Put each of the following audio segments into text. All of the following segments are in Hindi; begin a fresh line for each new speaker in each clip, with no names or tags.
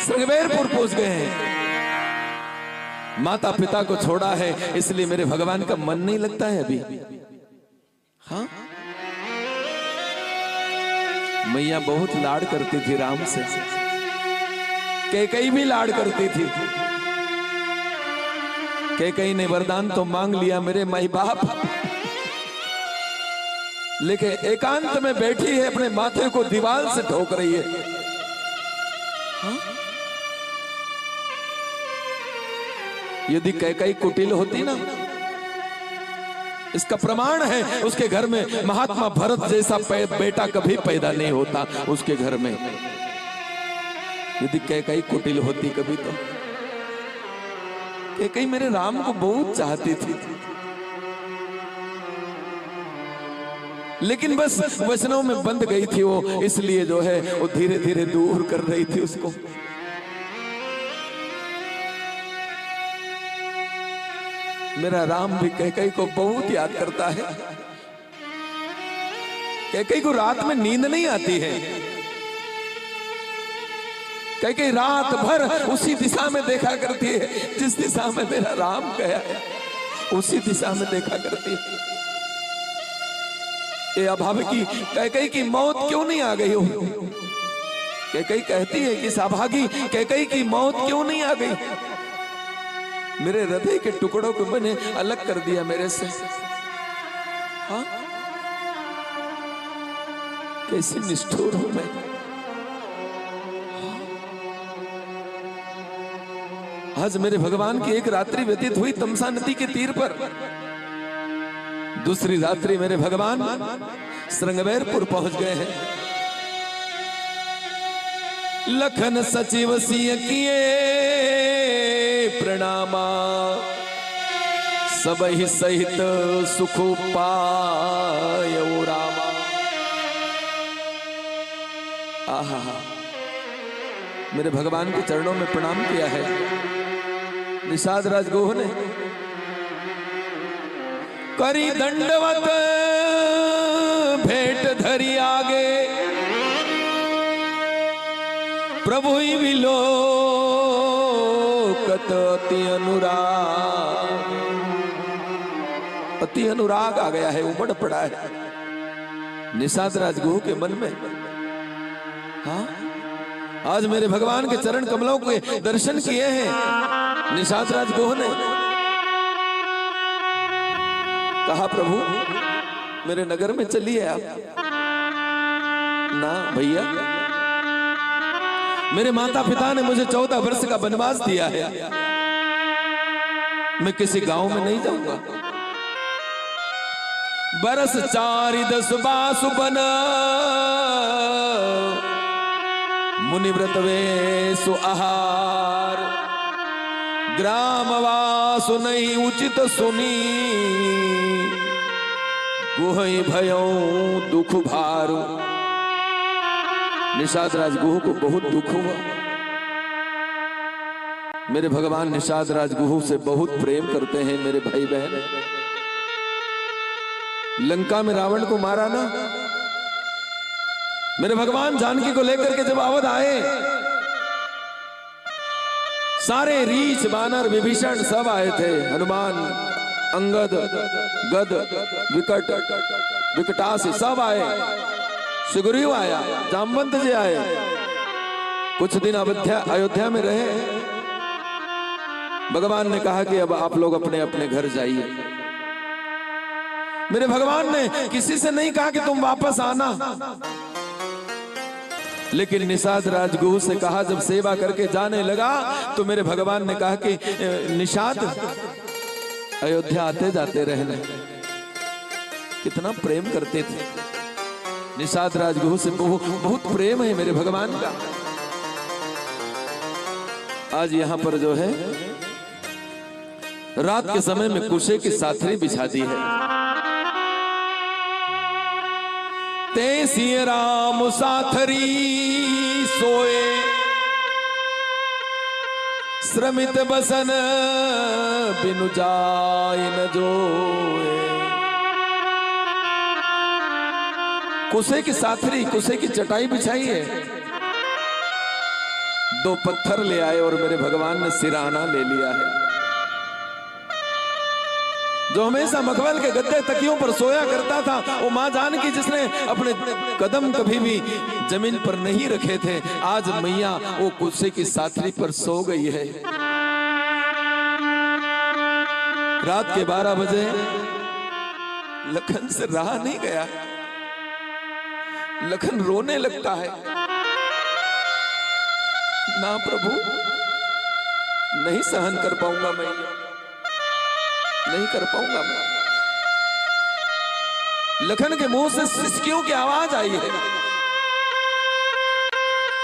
श्रृंगवेरपुर पहुंच गए हैं। माता पिता को छोड़ा है, इसलिए मेरे भगवान का मन नहीं लगता है अभी। हाँ, मैया बहुत लाड करती थी राम से, कैकेयी भी लाड करती थी। कैकेयी ने वरदान तो मांग लिया मेरे माई बाप, लेकिन एकांत में बैठी है, अपने माथे को दीवार से ठोक रही है। हाँ? यदि कैकेयी कुटिल होती ना, इसका प्रमाण है उसके घर में महात्मा भरत जैसा बेटा कभी पैदा नहीं होता उसके घर में। यदि कैकेयी कुटिल होती कभी, तो कैकेयी मेरे राम को बहुत चाहती थी, लेकिन बस वचनों में बंध गई थी वो, इसलिए जो है वो धीरे धीरे दूर कर रही थी उसको। मेरा राम भी कैकेयी को बहुत याद करता है। कैकेयी को रात में नींद नहीं आती है। कैकेयी रात भर उसी दिशा में देखा करती है, जिस दिशा में मेरा राम गया है उसी दिशा में देखा करती है। ये अभागी कैकेयी की मौत क्यों नहीं आ गई हो? कैकेयी कहती है कि साभागी कैकेयी की मौत क्यों नहीं आ गई? मेरे हृदय के टुकड़ों को मैंने अलग कर दिया मेरे से। हाँ, कैसी निष्ठुर हूं मैं। आज मेरे भगवान की एक रात्रि व्यतीत हुई तमसा नदी के तीर पर। दूसरी रात्रि मेरे भगवान श्रृंगवेरपुर पहुंच गए हैं। लखन सचिव सिय किए प्रणामा, सबहि सहित सुख पायौ रामा। आहा, मेरे भगवान के चरणों में प्रणाम किया है निषाद राजगोह ने। करी दंडवत भेंट धरी आगे, प्रभु ही विलो अति अनुराग। अति अनुराग आ गया है, उमड़ पड़ा है निषाद राजगुह के मन में। हाँ, आज मेरे भगवान के चरण कमलों के दर्शन किए हैं निषाद राजगुह ने। कहा प्रभु मेरे नगर में चलिए आप। ना भैया, मेरे माता पिता ने मुझे 14 वर्ष का वनवास दिया है, मैं किसी गांव में नहीं जाऊंगा। बरस 4 बासु बन मुनि व्रत वेसु आहार, ग्रामवासु नहीं उचित सुनी, गुहई भयो दुख भारू। निषाद राजगुह को बहुत दुख हुआ। मेरे भगवान निषाद राजगुह से बहुत प्रेम करते हैं मेरे भाई बहन। लंका में रावण को मारा ना, मेरे भगवान जानकी को लेकर के जब अवध आए, सारे रीछ बानर विभीषण सब आए थे। हनुमान, अंगद, गद, विकट, विकटासी सब आए। सुग्रीव आया, जामवंत जी आए। कुछ दिन अयोध्या में रहे। भगवान ने कहा कि अब आप लोग अपने अपने घर जाइए। मेरे भगवान ने किसी से नहीं कहा कि तुम वापस आना, लेकिन निषाद राजगुह से कहा। जब सेवा करके जाने लगा तो मेरे भगवान ने कहा कि निषाद अयोध्या आते जाते रहना। कितना प्रेम करते थे निषाद राजगुह से, बहुत प्रेम है मेरे भगवान का। आज यहां पर जो है रात के समय में कुशे की साथरी बिछा दी है। ते सिय राम साथरी सोए, श्रमित बसन बिनु जाय न जोए। कुशे की साथरी, कुशे की चटाई बिछाई है। 2 पत्थर ले आए और मेरे भगवान ने सिरहाना ले लिया है। जो हमेशा मखमल के गद्दे तकियों पर सोया करता था, वो माँ जानकी जिसने अपने कदम कभी भी जमीन पर नहीं रखे थे, आज मैया वो कुर्सी की साथरी पर सो गई है। रात के 12 बजे लखन से रहा नहीं गया, लखन रोने लगता है, ना प्रभु नहीं सहन कर पाऊंगा, मैं नहीं कर पाऊंगा। लखन के मुंह से सिसकियों की आवाज आई है।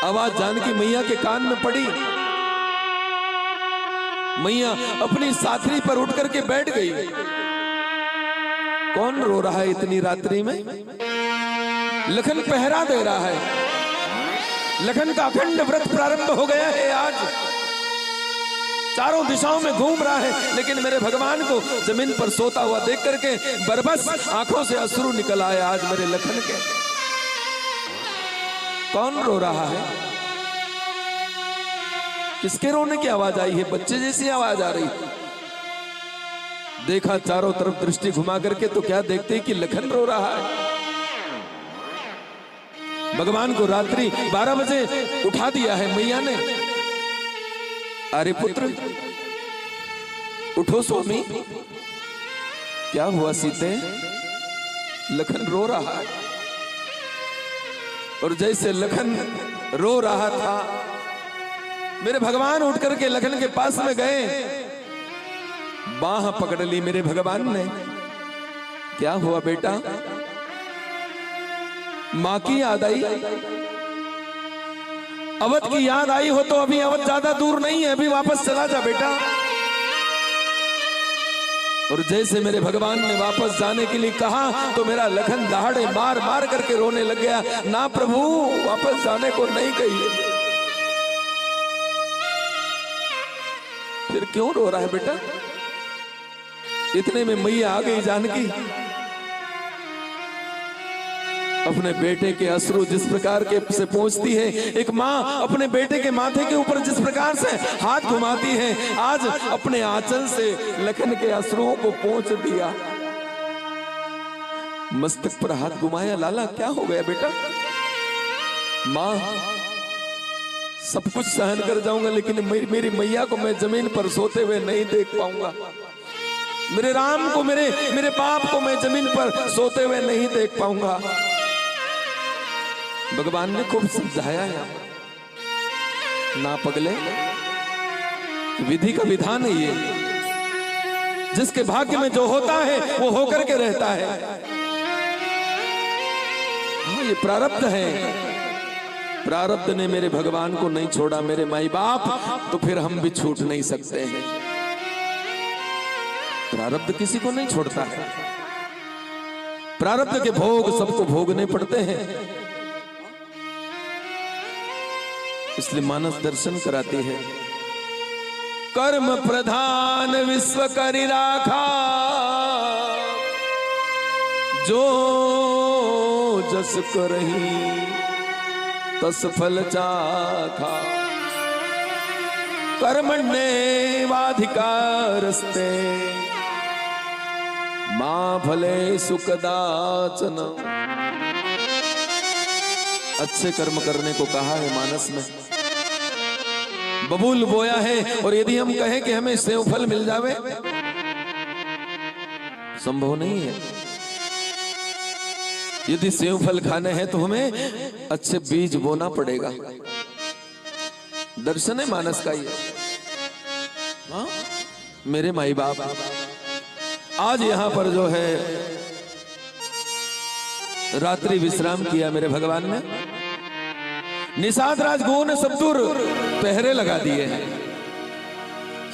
आवाज जानकी मैया के कान में पड़ी। मैया अपनी साथरी पर उठ करके बैठ गई। कौन रो रहा है इतनी रात्रि में? लखन पहरा दे रहा है। लखन का अखंड व्रत प्रारंभ हो गया है। आज चारों दिशाओं में घूम रहा है, लेकिन मेरे भगवान को जमीन पर सोता हुआ देख करके बरबस आंखों से अश्रु निकल आए आज मेरे लखन के। कौन रो रहा है? किसके रोने की आवाज आई है? बच्चे जैसी आवाज आ रही है। देखा चारों तरफ दृष्टि घुमा करके तो क्या देखते हैं कि लखन रो रहा है। भगवान को रात्रि 12 बजे उठा दिया है मैया ने। अरे पुत्र उठो स्वामी, क्या हुआ सीते? लखन रो रहा है। और जैसे लखन रो रहा था, मेरे भगवान उठ करके लखन के पास में गए, बाह पकड़ ली मेरे भगवान ने। क्या हुआ बेटा? मां की याद आई? अवध की याद आई हो तो अभी अवध ज्यादा दूर नहीं है, अभी वापस चला जा बेटा। और जैसे मेरे भगवान ने वापस जाने के लिए कहा तो मेरा लखन दहाड़े मार मार करके रोने लग गया। ना प्रभु, वापस जाने को नहीं कहिए। फिर क्यों रो रहा है बेटा? इतने में मैया आ गई जानकी। अपने बेटे के अश्रु जिस प्रकार के से पहुंचती है, एक माँ अपने बेटे के माथे के ऊपर जिस प्रकार से हाथ घुमाती है, आज अपने आंचल से लखन के अश्रुओं को पहुंच दिया। मस्तक पर हाथ घुमाया। लाला क्या हो गया बेटा? माँ सब कुछ सहन कर जाऊंगा, लेकिन मेरी मैया को मैं जमीन पर सोते हुए नहीं देख पाऊंगा। मेरे राम को, मेरे बाप को मैं जमीन पर सोते हुए नहीं देख पाऊंगा। भगवान ने खूब समझाया है, ना पगले, विधि का विधान है ये। जिसके भाग्य में जो होता है वो होकर के रहता है। हाँ, ये प्रारब्ध है। प्रारब्ध ने मेरे भगवान को नहीं छोड़ा, मेरे माई बाप, तो फिर हम भी छूट नहीं सकते हैं। प्रारब्ध किसी को नहीं छोड़ता है। प्रारब्ध के भोग सबको भोगने पड़ते हैं। इसलिए मानस दर्शन कराती है। कर्म प्रधान विश्व करि राखा, जो जस करही तस फल चाखा। कर्मण्येवाधिकारस्ते मां फले सुखदाचन। अच्छे कर्म करने को कहा है मानस में। बबूल बोया है, और यदि हम कहें कि हमें सेव फल मिल जावे, संभव नहीं है। यदि सेव फल खाने हैं तो हमें अच्छे बीज बोना पड़ेगा। दर्शन है मानस का ये। हाँ? मेरे माई बाप आज यहां पर जो है रात्रि विश्राम किया मेरे भगवान ने। निषाद राजगुओं ने सब दूर पहरे लगा दिए हैं,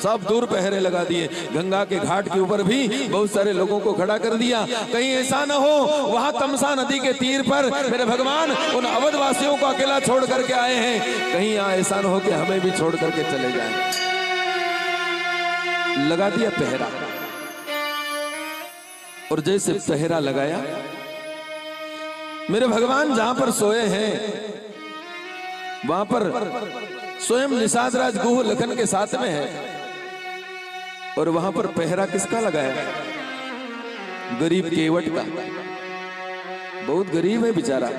सब दूर पहरे लगा दिए। गंगा के घाट के ऊपर भी बहुत सारे लोगों को खड़ा कर दिया। कहीं ऐसा न हो वहां तमसा नदी के तीर पर मेरे भगवान उन अवधवासियों को अकेला छोड़ करके आए हैं, कहीं यहाँ ऐसा न हो कि हमें भी छोड़ करके चले जाएं। लगा दिया पहरा। और जैसे पहरा लगाया, मेरे भगवान जहां पर सोए हैं वहां पर स्वयं निषाद राज गुह लखन के साथ में है, और वहां पर पहरा किसका लगाया? गरीब केवट का। बहुत गरीब है बेचारा,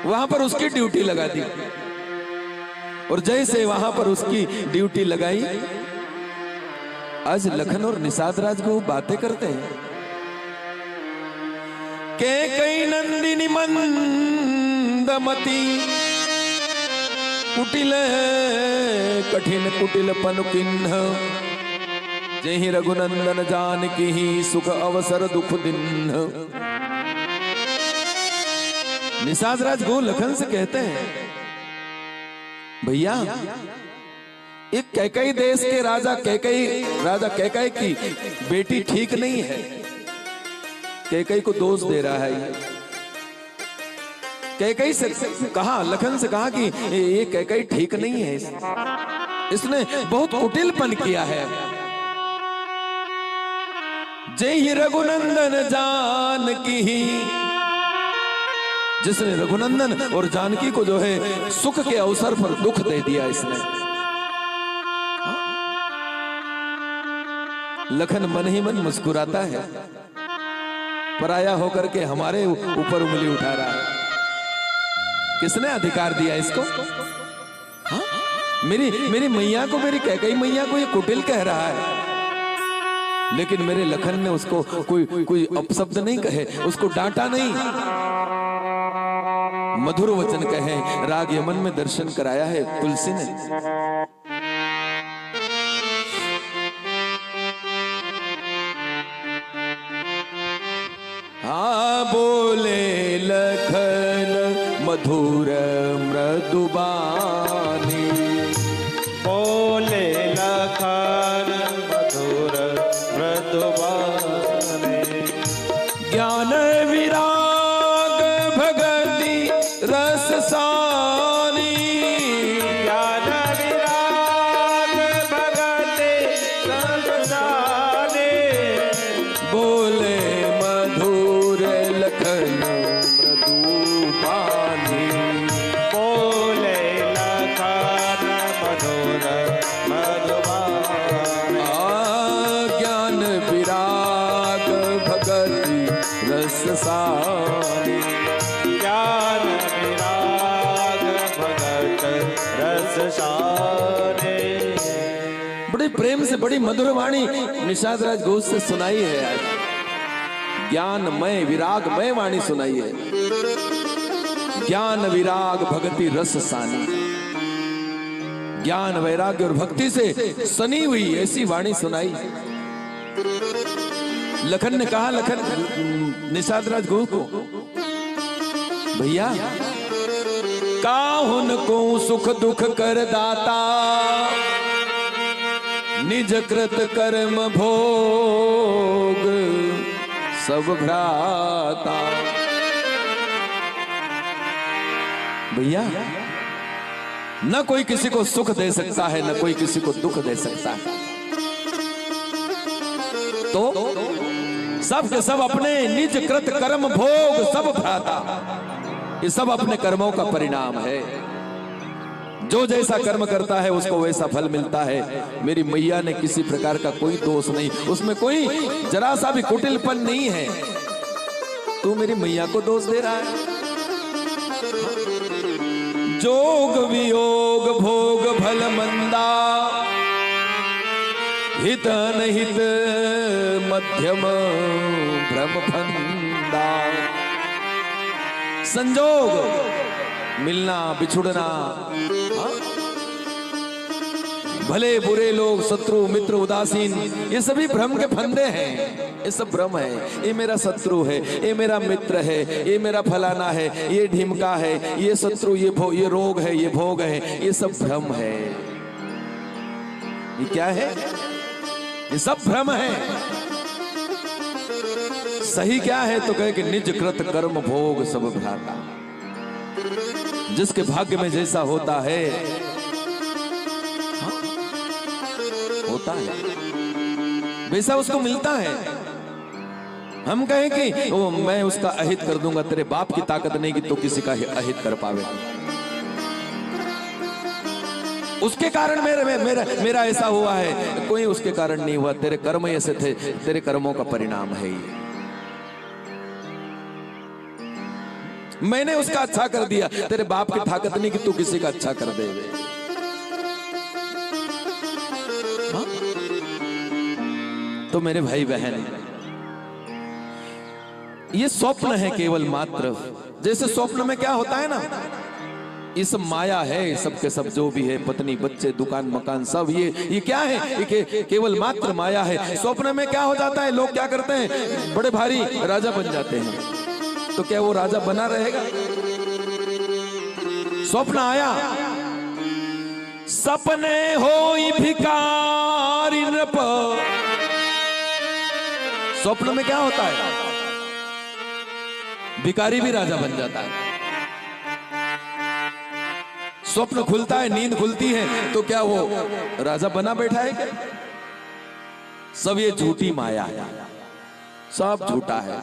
वहां पर उसकी ड्यूटी लगा दी। और जैसे वहां पर उसकी ड्यूटी लगाई, आज लखन और निषाद राज को बातें करते हैं। के कई नंदिनी मंदमती कुटिल कठिन कुटिल पनुकिन्ह, जहि रघुनंदन जानकी ही सुख अवसर दुख दिन। निषाद राज गो लखन से कहते हैं, भैया एक कैकई देश के राजा कैकई की बेटी ठीक नहीं है। कैकई को दोष दे रहा है। कैकई से कहा, लखन से कहा कि ये कैकई ठीक नहीं है, इसने बहुत कुटिलपन किया है। जय रघुनंदन जानकी ही, जिसने रघुनंदन और जानकी को जो है सुख के अवसर पर दुख दे दिया इसने। लखन मन ही मन मुस्कुराता है, पराया होकर के हमारे ऊपर उंगली उठा रहा है। किसने अधिकार दिया इसको? हाँ? मेरी मैया को, मेरी कैकई मैया को ये कुटिल कह रहा है, लेकिन मेरे लखन ने उसको कोई अपशब्द नहीं कहे, उसको डांटा नहीं, मधुर वचन कहे, राग यमन में दर्शन कराया है तुलसी ने। हाँ बोले लखन मधुर मृदुबानी,
बोले लखन मधुर मृदुबानी,
ज्ञान विराग भगति रस सानी,
ज्ञान विराग भगति रस सानी,
बोले मधुर लखन मृदुबानी,
बोले लखन मधुर मृदुबानी,
ज्ञान विराग भगति रस सानी,
ज्ञान विराग भगत रस सानी।
बड़े प्रेम से बड़ी मधुर वाणी निषाद राज घोष से सुनाई है आज। ज्ञानमय विरागमय वाणी सुनाई है। ज्ञान विराग भक्ति रस सानी, ज्ञान वैराग्य और भक्ति से सनी हुई ऐसी वाणी सुनाई। लखन ने कहा, लखन निषाद राज घोष को, भैया काहुन को सुख दुख कर दाता, निज कृत कर्म भोग सब भ्राता। भैया न कोई किसी को सुख दे सकता है, न कोई किसी को दुख दे सकता है, तो सब के सब अपने निज कृत कर्म भोग सब भ्राता। ये सब अपने कर्मों का परिणाम है। जो जैसा कर्म करता है उसको वैसा फल मिलता है। मेरी मैया ने किसी प्रकार का कोई दोष नहीं, उसमें कोई जरा सा भी कुटिलपन नहीं है। तू मेरी मैया को दोष दे रहा है। जोग वियोग भोग भल मंदा, हित अनहित मध्यम भ्रम फंदा। संजोग मिलना बिछुड़ना, भले बुरे लोग, शत्रु मित्र उदासीन, ये सभी भ्रम के फंदे हैं। ये सब भ्रम है। ये मेरा शत्रु है, ये मेरा मित्र है, ये मेरा फलाना है, ये ढिमका है, ये शत्रु, ये रोग है, ये भोग है, ये सब भ्रम है। ये क्या है? ये सब भ्रम है। सही क्या है? तो कहे कि निज कृत कर्म भोग सब भ्राता। जिसके भाग्य में जैसा होता है, हाँ, होता है वैसा उसको मिलता है। हम कहें कि ओ मैं उसका अहित कर दूंगा, तेरे बाप की ताकत नहीं कि तो किसी का अहित कर पावे। उसके कारण मेरा ऐसा हुआ है। कोई उसके कारण नहीं हुआ, तेरे कर्म ऐसे थे, तेरे कर्मों का परिणाम है ये। मैंने उसका अच्छा कर दिया, तेरे बाप की ताकत नहीं कि तू किसी का अच्छा कर दे। हाँ? तो मेरे भाई बहन, ये स्वप्न है केवल मात्र। जैसे स्वप्न में क्या होता है ना, ये सब माया है, सबके सब जो भी है, पत्नी बच्चे दुकान मकान सब, ये क्या है, ये केवल मात्र माया है। स्वप्न में क्या हो जाता है, लोग क्या करते हैं, बड़े भारी राजा बन जाते हैं। तो क्या वो राजा बना रहेगा? स्वप्न आया, सपने होई भिखारी नृप। स्वप्न में क्या होता है, भिखारी भी राजा बन जाता है। स्वप्न खुलता है, नींद खुलती है, तो क्या वो राजा बना बैठा है क्या? सब ये झूठी माया है, सब झूठा है।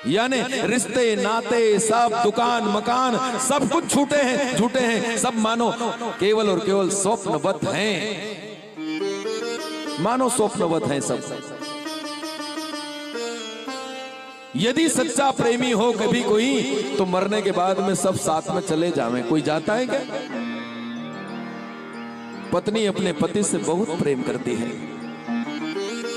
यानी रिश्ते नाते सब, दुकान मकान सब कुछ झूठे हैं, सब मानो केवल और केवल स्वप्नवत हैं, मानो स्वप्नवत हैं सब। यदि सच्चा प्रेमी हो कभी कोई, तो मरने के बाद में सब साथ में चले जावें। कोई जाता है क्या? पत्नी अपने पति से बहुत प्रेम करती है,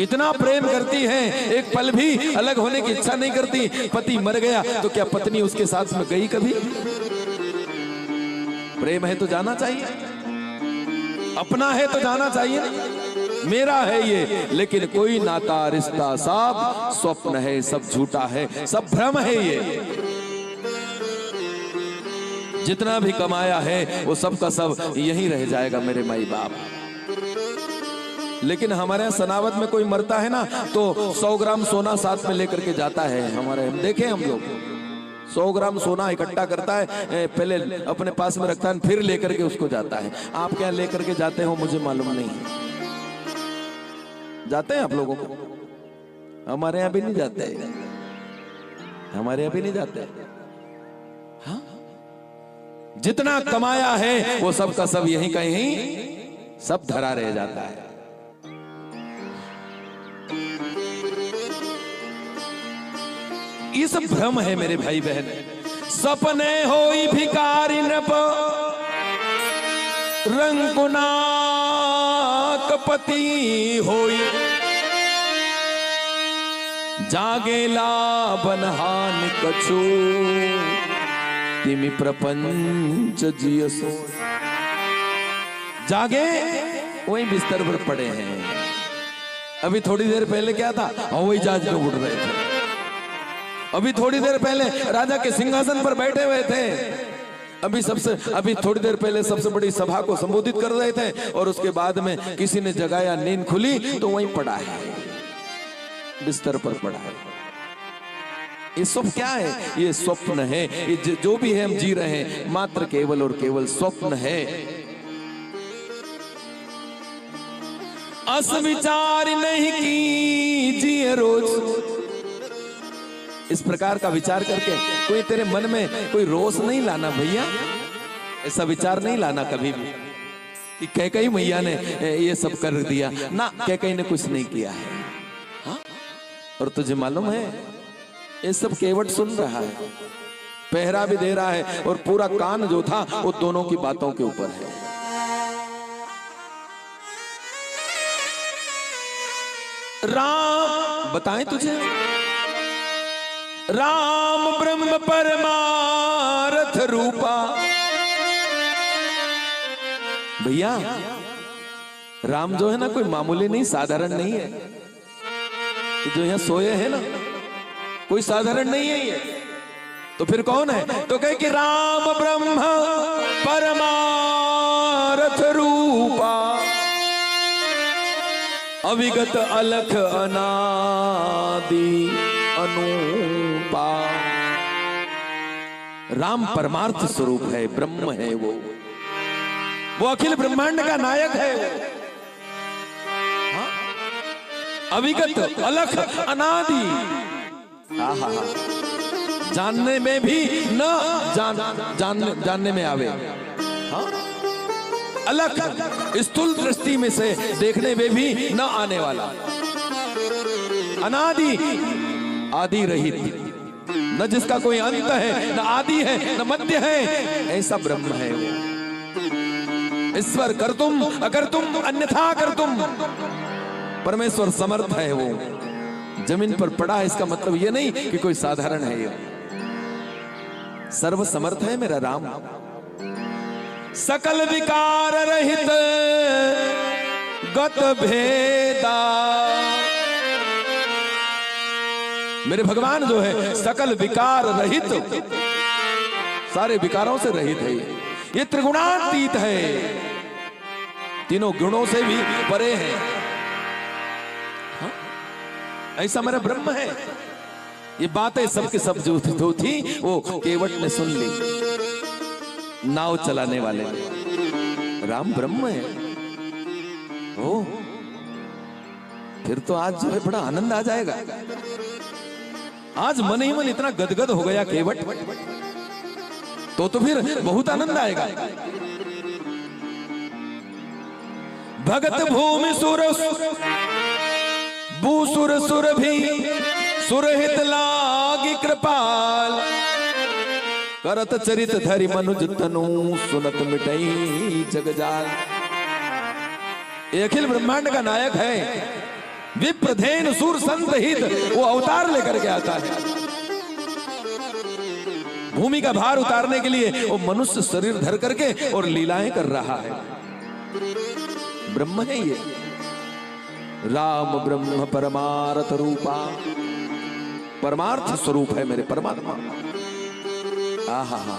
इतना प्रेम करती है, एक पल भी अलग होने की इच्छा नहीं करती। पति मर गया तो क्या पत्नी उसके साथ में गई कभी? प्रेम है तो जाना चाहिए, अपना है तो जाना चाहिए, मेरा है ये। लेकिन कोई नाता रिश्ता सब स्वप्न है, सब झूठा है, सब भ्रम है। ये जितना भी कमाया है वो सब का सब यहीं रह जाएगा मेरे माई बाप। लेकिन हमारे यहाँ सनावद में कोई मरता है ना, तो 100 ग्राम सोना साथ में लेकर के जाता है। हमारे हम देखे, हम लोग 100 ग्राम सोना इकट्ठा करता है, पहले अपने पास में रखता है, फिर लेकर के उसको जाता है। आप क्या लेकर के जाते हो मुझे मालूम नहीं, जाते हैं आप लोगों को? हमारे यहाँ भी नहीं जाते, हमारे यहाँ भी नहीं जाते। हाँ? जितना कमाया है वो सब का सब यहीं का यहीं सब धरा रह जाता है। ये सब भ्रम है मेरे भाई बहन। सपने होई भिखारी नृप, रंगुना कपति होई, जागेला बनहान कछु, तिमि प्रपंच जियसो। जागे वही बिस्तर पर पड़े हैं। अभी थोड़ी देर पहले क्या था, हवाई जहाज में उड़ रहे थे। अभी थोड़ी देर पहले राजा के सिंहासन पर बैठे हुए थे। अभी थोड़ी देर पहले सबसे बड़ी सभा को संबोधित कर रहे थे, और उसके बाद में किसी ने जगाया, नींद खुली तो वहीं पड़ा है, बिस्तर पर पड़ा है। ये सब क्या है? ये स्वप्न है। ये जो भी है हम जी रहे हैं, मात्र केवल और केवल स्वप्न है। अस विचार नहीं कीजिए रोज। इस प्रकार का विचार करके कोई तेरे मन में कोई रोष नहीं लाना भैया, ऐसा विचार नहीं लाना कभी भी कि कैकेयी मैया ने ये सब कर दिया ना। कैकेयी ने कुछ नहीं किया है। हाँ? और तुझे मालूम है ये सब केवट सुन रहा है, पहरा भी दे रहा है, और पूरा कान जो था वो दोनों की बातों के ऊपर है। राम बताएं तुझे, राम ब्रह्म परमार्थ रूपा। भैया राम जो है ना कोई मामूली नहीं, साधारण नहीं है। जो यहाँ सोए हैं ना कोई साधारण नहीं है ये। तो फिर कौन है? तो कहे कि राम ब्रह्म परमार्थ रूपा, अविगत अलख अनादि अनूपा। राम परमार्थ स्वरूप है, ब्रह्म है वो अखिल ब्रह्मांड का नायक है। हाँ? अविगत अलख अनादि, जानने में भी न जानने में आवे। हाँ? अलग स्थूल दृष्टि में से देखने में भी न आने वाला, अनादि आदि रहित, न जिसका कोई अंत है, न आदि है, न मध्य है, ऐसा ब्रह्म है वो। ईश्वर कर तुम अगर तुम अन्यथा कर तुम, परमेश्वर समर्थ है वो। जमीन पर पड़ा है इसका मतलब ये नहीं कि कोई साधारण है, ये सर्व समर्थ है मेरा राम। सकल विकार रहित गत भेदा, मेरे भगवान जो है सकल विकार रहित, सारे विकारों से रहित है। ये त्रिगुणातीत है, तीनों गुणों से भी परे है। हाँ? ऐसा मेरा ब्रह्म है। ये बातें सबके सब जो थी वो केवट ने सुन ली, नाव चलाने वाले ने। राम ब्रह्म है ओ, फिर तो आज जो है बड़ा आनंद आ जाएगा। आज मन ही मन इतना गदगद हो गया केवट, तो फिर बहुत आनंद आएगा। भगत भूमि सुर भूसुर सुर भी सुरहित लागी कृपाल, करत चरित धरि मनुज तनु सुनत मिटई जगजाल। अखिल ब्रह्मांड का नायक है, विप्रधेन सुर संत हित, वो अवतार लेकर के आता है। भूमि का भार उतारने के लिए वो मनुष्य शरीर धर करके और लीलाएं कर रहा है। ब्रह्म है ये, राम ब्रह्म परमार्थ रूपा, परमार्थ स्वरूप है मेरे परमात्मा। आहा हा,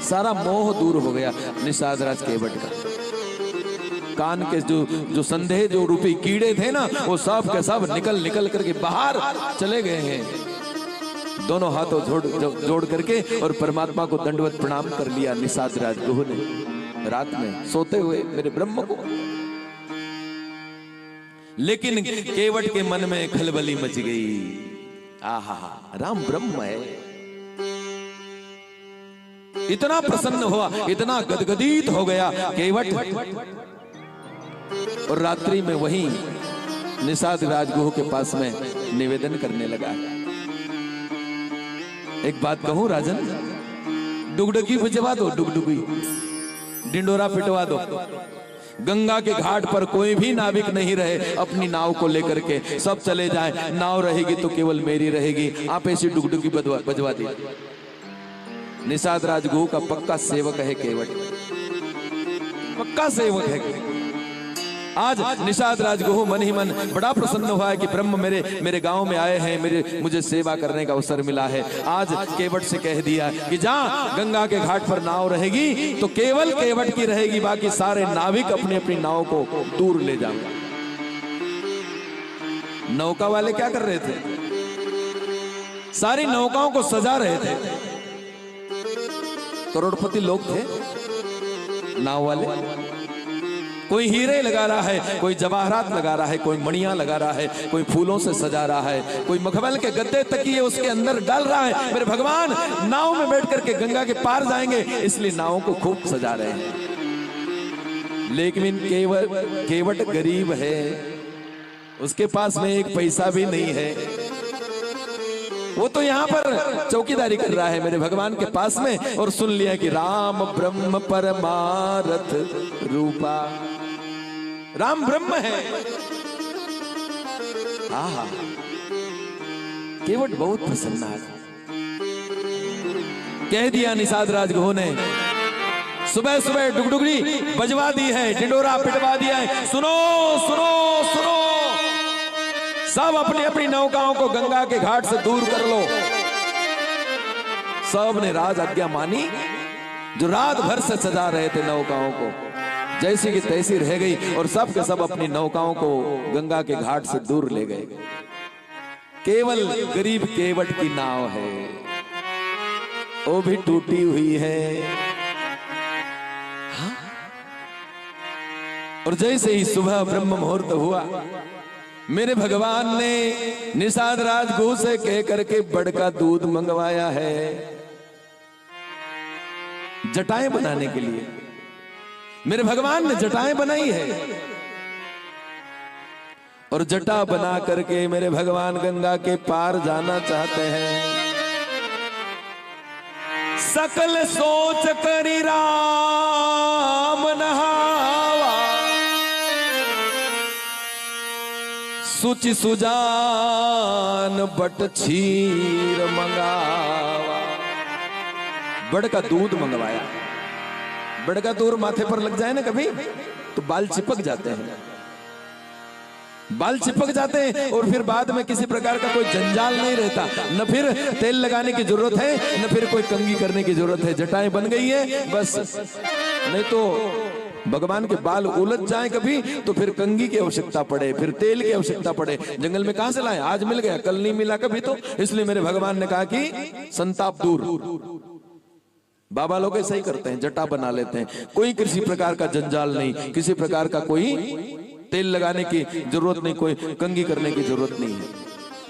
सारा मोह दूर हो गया निषाद राज केवट का। कान के जो संदेह जो रूपी कीड़े थे ना, वो सब के सब निकल करके बाहर चले गए हैं। दोनों हाथों जोड़ करके और परमात्मा को दंडवत प्रणाम कर लिया निषाद राज गुह ने रात में सोते हुए मेरे ब्रह्म को। लेकिन केवट के मन में खलबली मच गई। आहा, राम ब्रह्म है। इतना प्रसन्न हुआ, इतना गदगदित हो गया केवट, और रात्रि में वहीं निषाद राजगुह के पास में निवेदन करने लगा। एक बात कहूं राजन, डुगडुगी बजवा दो, डुगडुगी डिंडोरा पिटवा दो। गंगा के घाट पर कोई भी नाविक नहीं रहे, अपनी नाव को लेकर के सब चले जाए। नाव रहेगी तो केवल मेरी रहेगी, आप ऐसी डुगडुगी बजवा दी। निषाद राजगुह का पक्का सेवक है केवट, पक्का सेवक है। आज निषाद राजगुह मन ही मन बड़ा प्रसन्न हुआ है कि ब्रह्म मेरे गांव में आए हैं, मुझे सेवा करने का अवसर मिला है। आज केवट से कह दिया कि जहां गंगा के घाट पर नाव रहेगी तो केवल केवट की रहेगी, बाकी सारे नाविक अपनी अपनी नाव को दूर ले जाओ। नौका वाले क्या कर रहे थे? सारी नौकाओं को सजा रहे थे। करोड़पति लोग थे नाव वाले। कोई हीरे लगा रहा है, कोई जवाहरात लगा रहा है, कोई मणियां लगा रहा है, कोई फूलों से सजा रहा है, कोई मखमल के गद्दे तकिए उसके अंदर डाल रहा है। मेरे भगवान नाव में बैठ करके गंगा के पार जाएंगे, इसलिए नावों को खूब सजा रहे हैं। लेकिन केवट गरीब है, उसके पास में एक पैसा भी नहीं है। वो तो यहाँ पर चौकीदारी कर रहा है मेरे भगवान के पास में, और सुन लिया कि राम ब्रह्म परमार्थ रूपा, राम ब्रह्म है। आहा, केवट बहुत प्रसन्न है। कह दिया निषाद राजगुह ने, सुबह सुबह डुगडुगरी बजवा दी है, डिंडोरा पिटवा दिया है। सुनो सुनो सुनो, सब अपनी अपनी नौकाओं को गंगा के घाट से दूर कर लो। सब ने राज आज्ञा मानी। जो रात भर से सजा रहे थे नौकाओं को, जैसी की तैसी रह गई, और सब के सब अपनी नौकाओं को गंगा के घाट से दूर ले गए। केवल गरीब केवट की नाव है, वो भी टूटी हुई है। हाँ? और जैसे ही सुबह ब्रह्म मुहूर्त हुआ, मेरे भगवान ने निषाद राजगुह से कह करके बड़का दूध मंगवाया है जटाएं बनाने के लिए। मेरे भगवान ने जटाएं बनाई है और जटा बना करके मेरे भगवान गंगा के पार जाना चाहते हैं। सकल सोच करी राम नहावा, सुचि सुजान बट क्षीर मंगावा। बड़ का दूध मंगवाया। बड़ का दूर माथे पर लग जाए ना कभी तो बाल चिपक जाते हैं, बाल चिपक जाते हैं और फिर बाद में किसी प्रकार का कोई जंजाल नहीं रहता, न फिर तेल लगाने की जरूरत है न फिर कोई कंघी करने की जरूरत है। जटाएं बन गई है बस, नहीं तो भगवान के बाल उलझ जाए कभी तो फिर कंघी की आवश्यकता पड़े, फिर तेल की आवश्यकता पड़े। जंगल में कहां से लाए, आज मिल गया कल नहीं मिला कभी, तो इसलिए मेरे भगवान ने कहा कि संताप दूर। बाबा लोग ऐसा ही करते हैं, जटा बना लेते हैं, कोई किसी प्रकार का जंजाल नहीं, किसी प्रकार का कोई तेल लगाने की जरूरत नहीं, कोई कंघी करने की जरूरत नहीं है,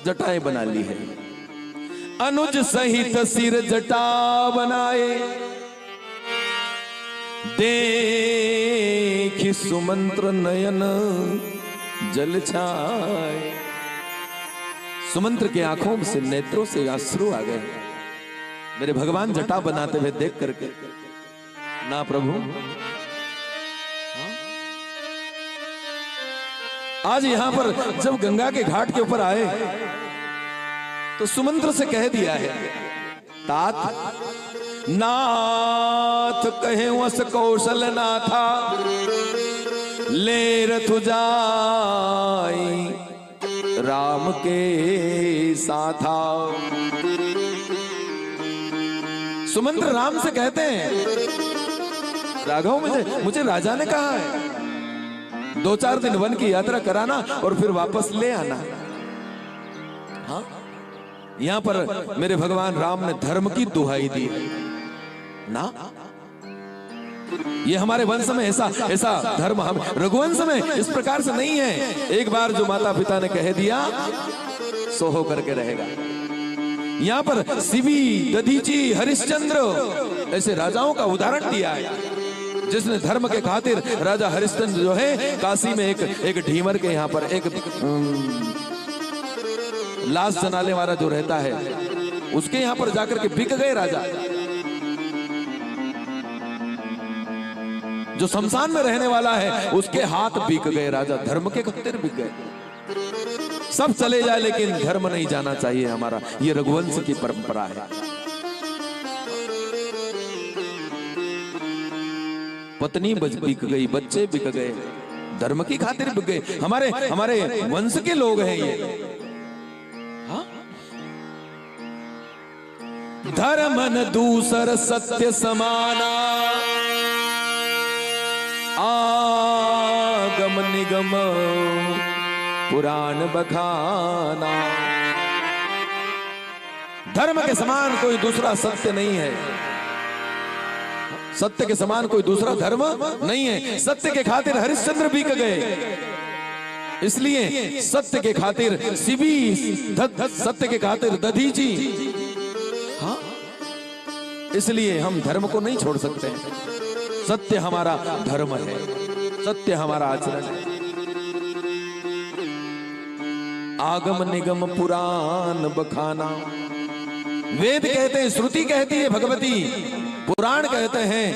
जटाएं बना ली है। अनुज सहित सिर जटा बनाए, देखि सुमंत्र नयन जल छाए। सुमंत्र के आंखों से, नेत्रों से अश्रु आ गए मेरे भगवान जटा बनाते हुए देख करके। ना प्रभु, आज यहां पर जब गंगा के घाट के ऊपर आए तो सुमंत्र से कह दिया है, तात नाथ कहे वस कौशल नाथा, ले रथ जाई राम के साथा। सुमंत्र राम से कहते हैं, राघव मुझे राजा ने कहा है 2-4 दिन वन की यात्रा कराना और फिर वापस ले आना। हाँ, यहां पर मेरे भगवान राम ने धर्म की दुहाई दी ना। ये हमारे वंश में ऐसा धर्म, हम रघुवंश में इस प्रकार से नहीं है। एक बार जो माता पिता ने कह दिया सो हो करके रहेगा। यहां पर शिवी, दधीची, हरिश्चंद्र ऐसे राजाओं का उदाहरण दिया है, जिसने धर्म के खातिर, राजा हरिश्चंद्र जो है काशी में एक ढीमर के यहाँ पर एक लाश जलाने वाला जो रहता है उसके यहाँ पर जाकर के बिक गए राजा। जो शमशान में रहने वाला है उसके हाथ बिक गए राजा, धर्म के खातिर बिक गए। सब चले जाए लेकिन धर्म नहीं जाना चाहिए हमारा, ये रघुवंश की परंपरा है। पत्नी बिक गई, बच्चे बिक गए, धर्म की खातिर बिक गए। हमारे वंश के लोग हैं ये। हाँ? धर्म न दूसर सत्य समाना, आगम निगम पुराण बखाना। धर्म के समान कोई दूसरा सत्य नहीं है, सत्य के समान कोई दूसरा धर्म नहीं है। सत्य के खातिर हरिश्चंद्र बिक गए, इसलिए सत्य के खातिर शिवी, सत्य के खातिर दधीची। हाँ, इसलिए हम धर्म को नहीं छोड़ सकते। सत्य हमारा धर्म है, सत्य हमारा आचरण है। आगम निगम पुराण बखाना, वेद कहते हैं, श्रुति कहती है भगवती, पुराण कहते हैं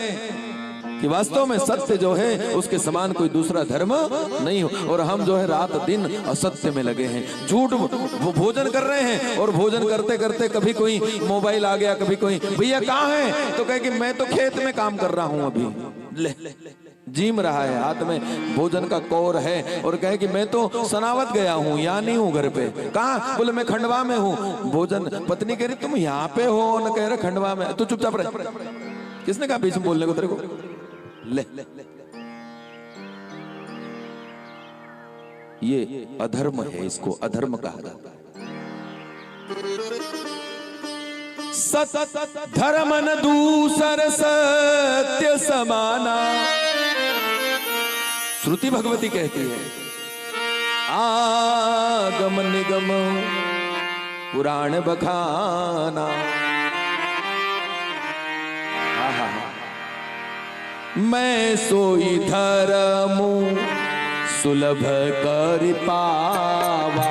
कि वास्तव में सत्य जो है उसके समान कोई दूसरा धर्म नहीं हो। और हम जो है रात दिन असत्य में लगे हैं, झूठ भोजन कर रहे हैं, और भोजन करते करते कभी कोई मोबाइल आ गया, कभी कोई भैया कहाँ है, तो कहे कि मैं तो खेत में काम कर रहा हूं, अभी ले जीम रहा है, हाथ में भोजन का कौर है, और कहे कि मैं तो सनावत गया हूँ, यहाँ नहीं हूँ घर पे। कहाँ? बोले मैं खंडवा में हूँ। भोजन, पत्नी कह रही तुम यहाँ पे हो, न कह रहे खंडवा में। तू चुपचाप रह, किसने कहा बीच में बोलने को तेरे को? ले, ये अधर्म है, इसको अधर्म कहा जाता है। सत धर्म न दूसर सत्य समाना, श्रुति भगवती कहती है। आगम निगम पुराण बखाना। मैं सोई धर्मु सुलभ कर पावा।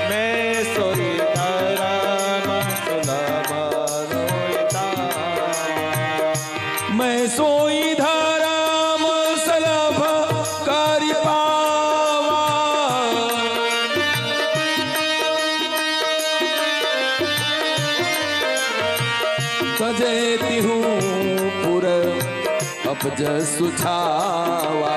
मैं सोई धर्म सुलभ रोहिता।
मैं सोई धर्म सुलभ कर पावा। सजेती हूँ पुर अपज सुछावा।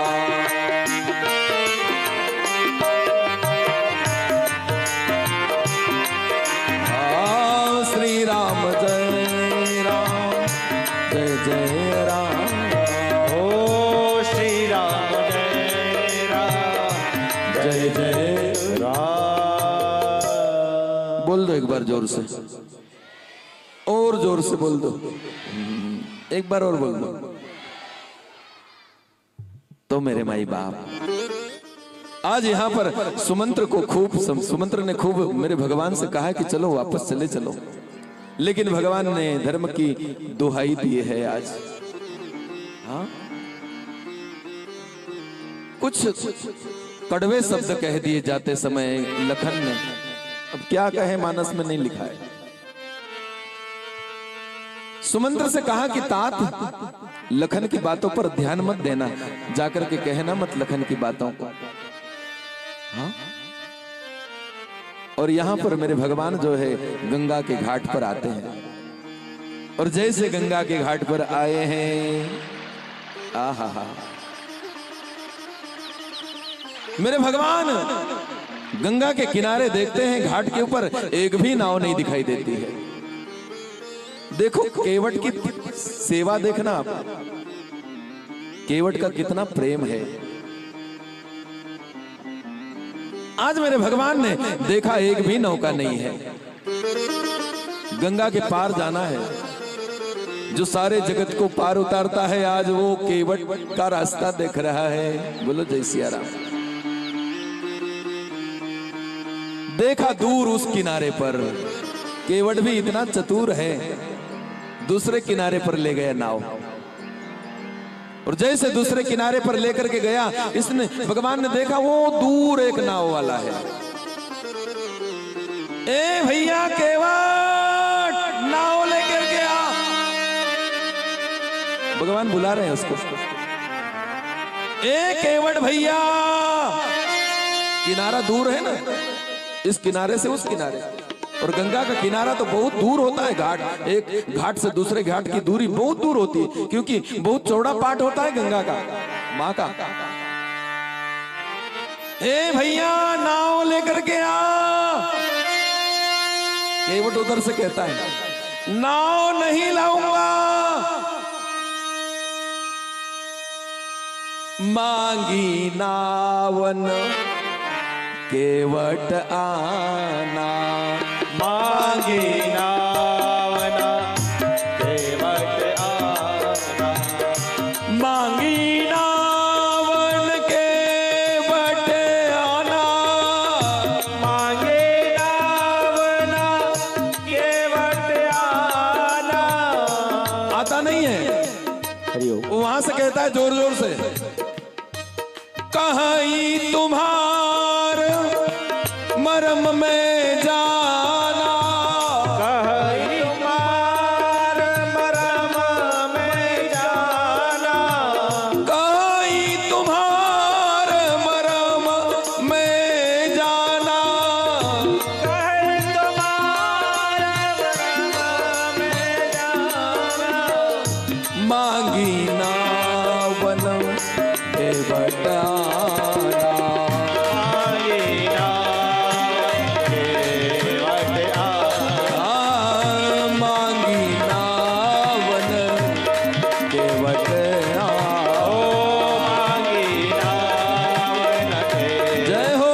श्री राम जय राम जय जय राम।
ओ श्री राम जय राम
जय जय
राम।
बोल दो एक बार जोर से, और जोर से बोल दो, एक बार और बोल दो। तो मेरे माई बाप आज यहाँ पर सुमंत्र को खूब सुमंत्र ने खूब मेरे भगवान से कहा कि चलो वापस चले चलो, लेकिन भगवान ने धर्म की दुहाई दी है आज। हाँ, कुछ कड़वे शब्द कह दिए जाते समय लखन ने, अब क्या कहे मानस में नहीं लिखा है। सुमंत्र से कहा कि तात लखन की बातों पर ध्यान मत देना, जाकर के कहना मत लखन की बातों को। हाँ? और यहां पर मेरे भगवान जो है गंगा के घाट पर आते हैं, और जैसे गंगा के घाट पर आए हैं, आहा, मेरे भगवान गंगा के किनारे देखते हैं, घाट के ऊपर एक भी नाव नहीं दिखाई देती है। देखो केवट की सेवा देखना आप, केवट का कितना प्रेम है। आज मेरे भगवान ने देखा एक भी नौका नहीं है। गंगा के पार जाना है, जो सारे जगत को पार उतारता है, आज वो केवट का रास्ता देख रहा है। बोलो जय सिया राम। देखा दूर उस किनारे पर, केवट भी इतना चतुर है, दूसरे किनारे पर ले गया नाव, और जैसे दूसरे किनारे पर लेकर के गया, इसने भगवान ने देखा वो दूर एक नाव वाला है। ए भैया केवट, नाव लेकर के आ। भगवान बुला रहे हैं उसको, ए केवट भैया। किनारा दूर है ना, इस किनारे से उस किनारे, और गंगा का किनारा तो बहुत दूर होता है। घाट, एक घाट से दूसरे घाट की दूरी बहुत दूर होती है, क्योंकि बहुत चौड़ा पाट होता है गंगा का, माँ का। ए भैया नाव लेकर के आ। केवट उधर से कहता है नाव नहीं लाऊंगा, मांगी नावन केवट आना।
मांगी नावना केवट आना।
मांगी नावन केवट आना।
मांगे नावना केवट आना।
आता नहीं है,
हरिओम।
वो वहां से कहता है जोर जोर से, कहीं तुम्हार मरम में जाना।
कहीं तुम्हार मरम में जाना।
कहीं तुम्हार मरम में जाना।
कहीं तुम्हार मरम में जाना।
मांगी नावन केवट आना।
मांगी नावन केवट आना।
मांगी नावन केवट आना।
ओ मांगी नावन केवट
जय हो।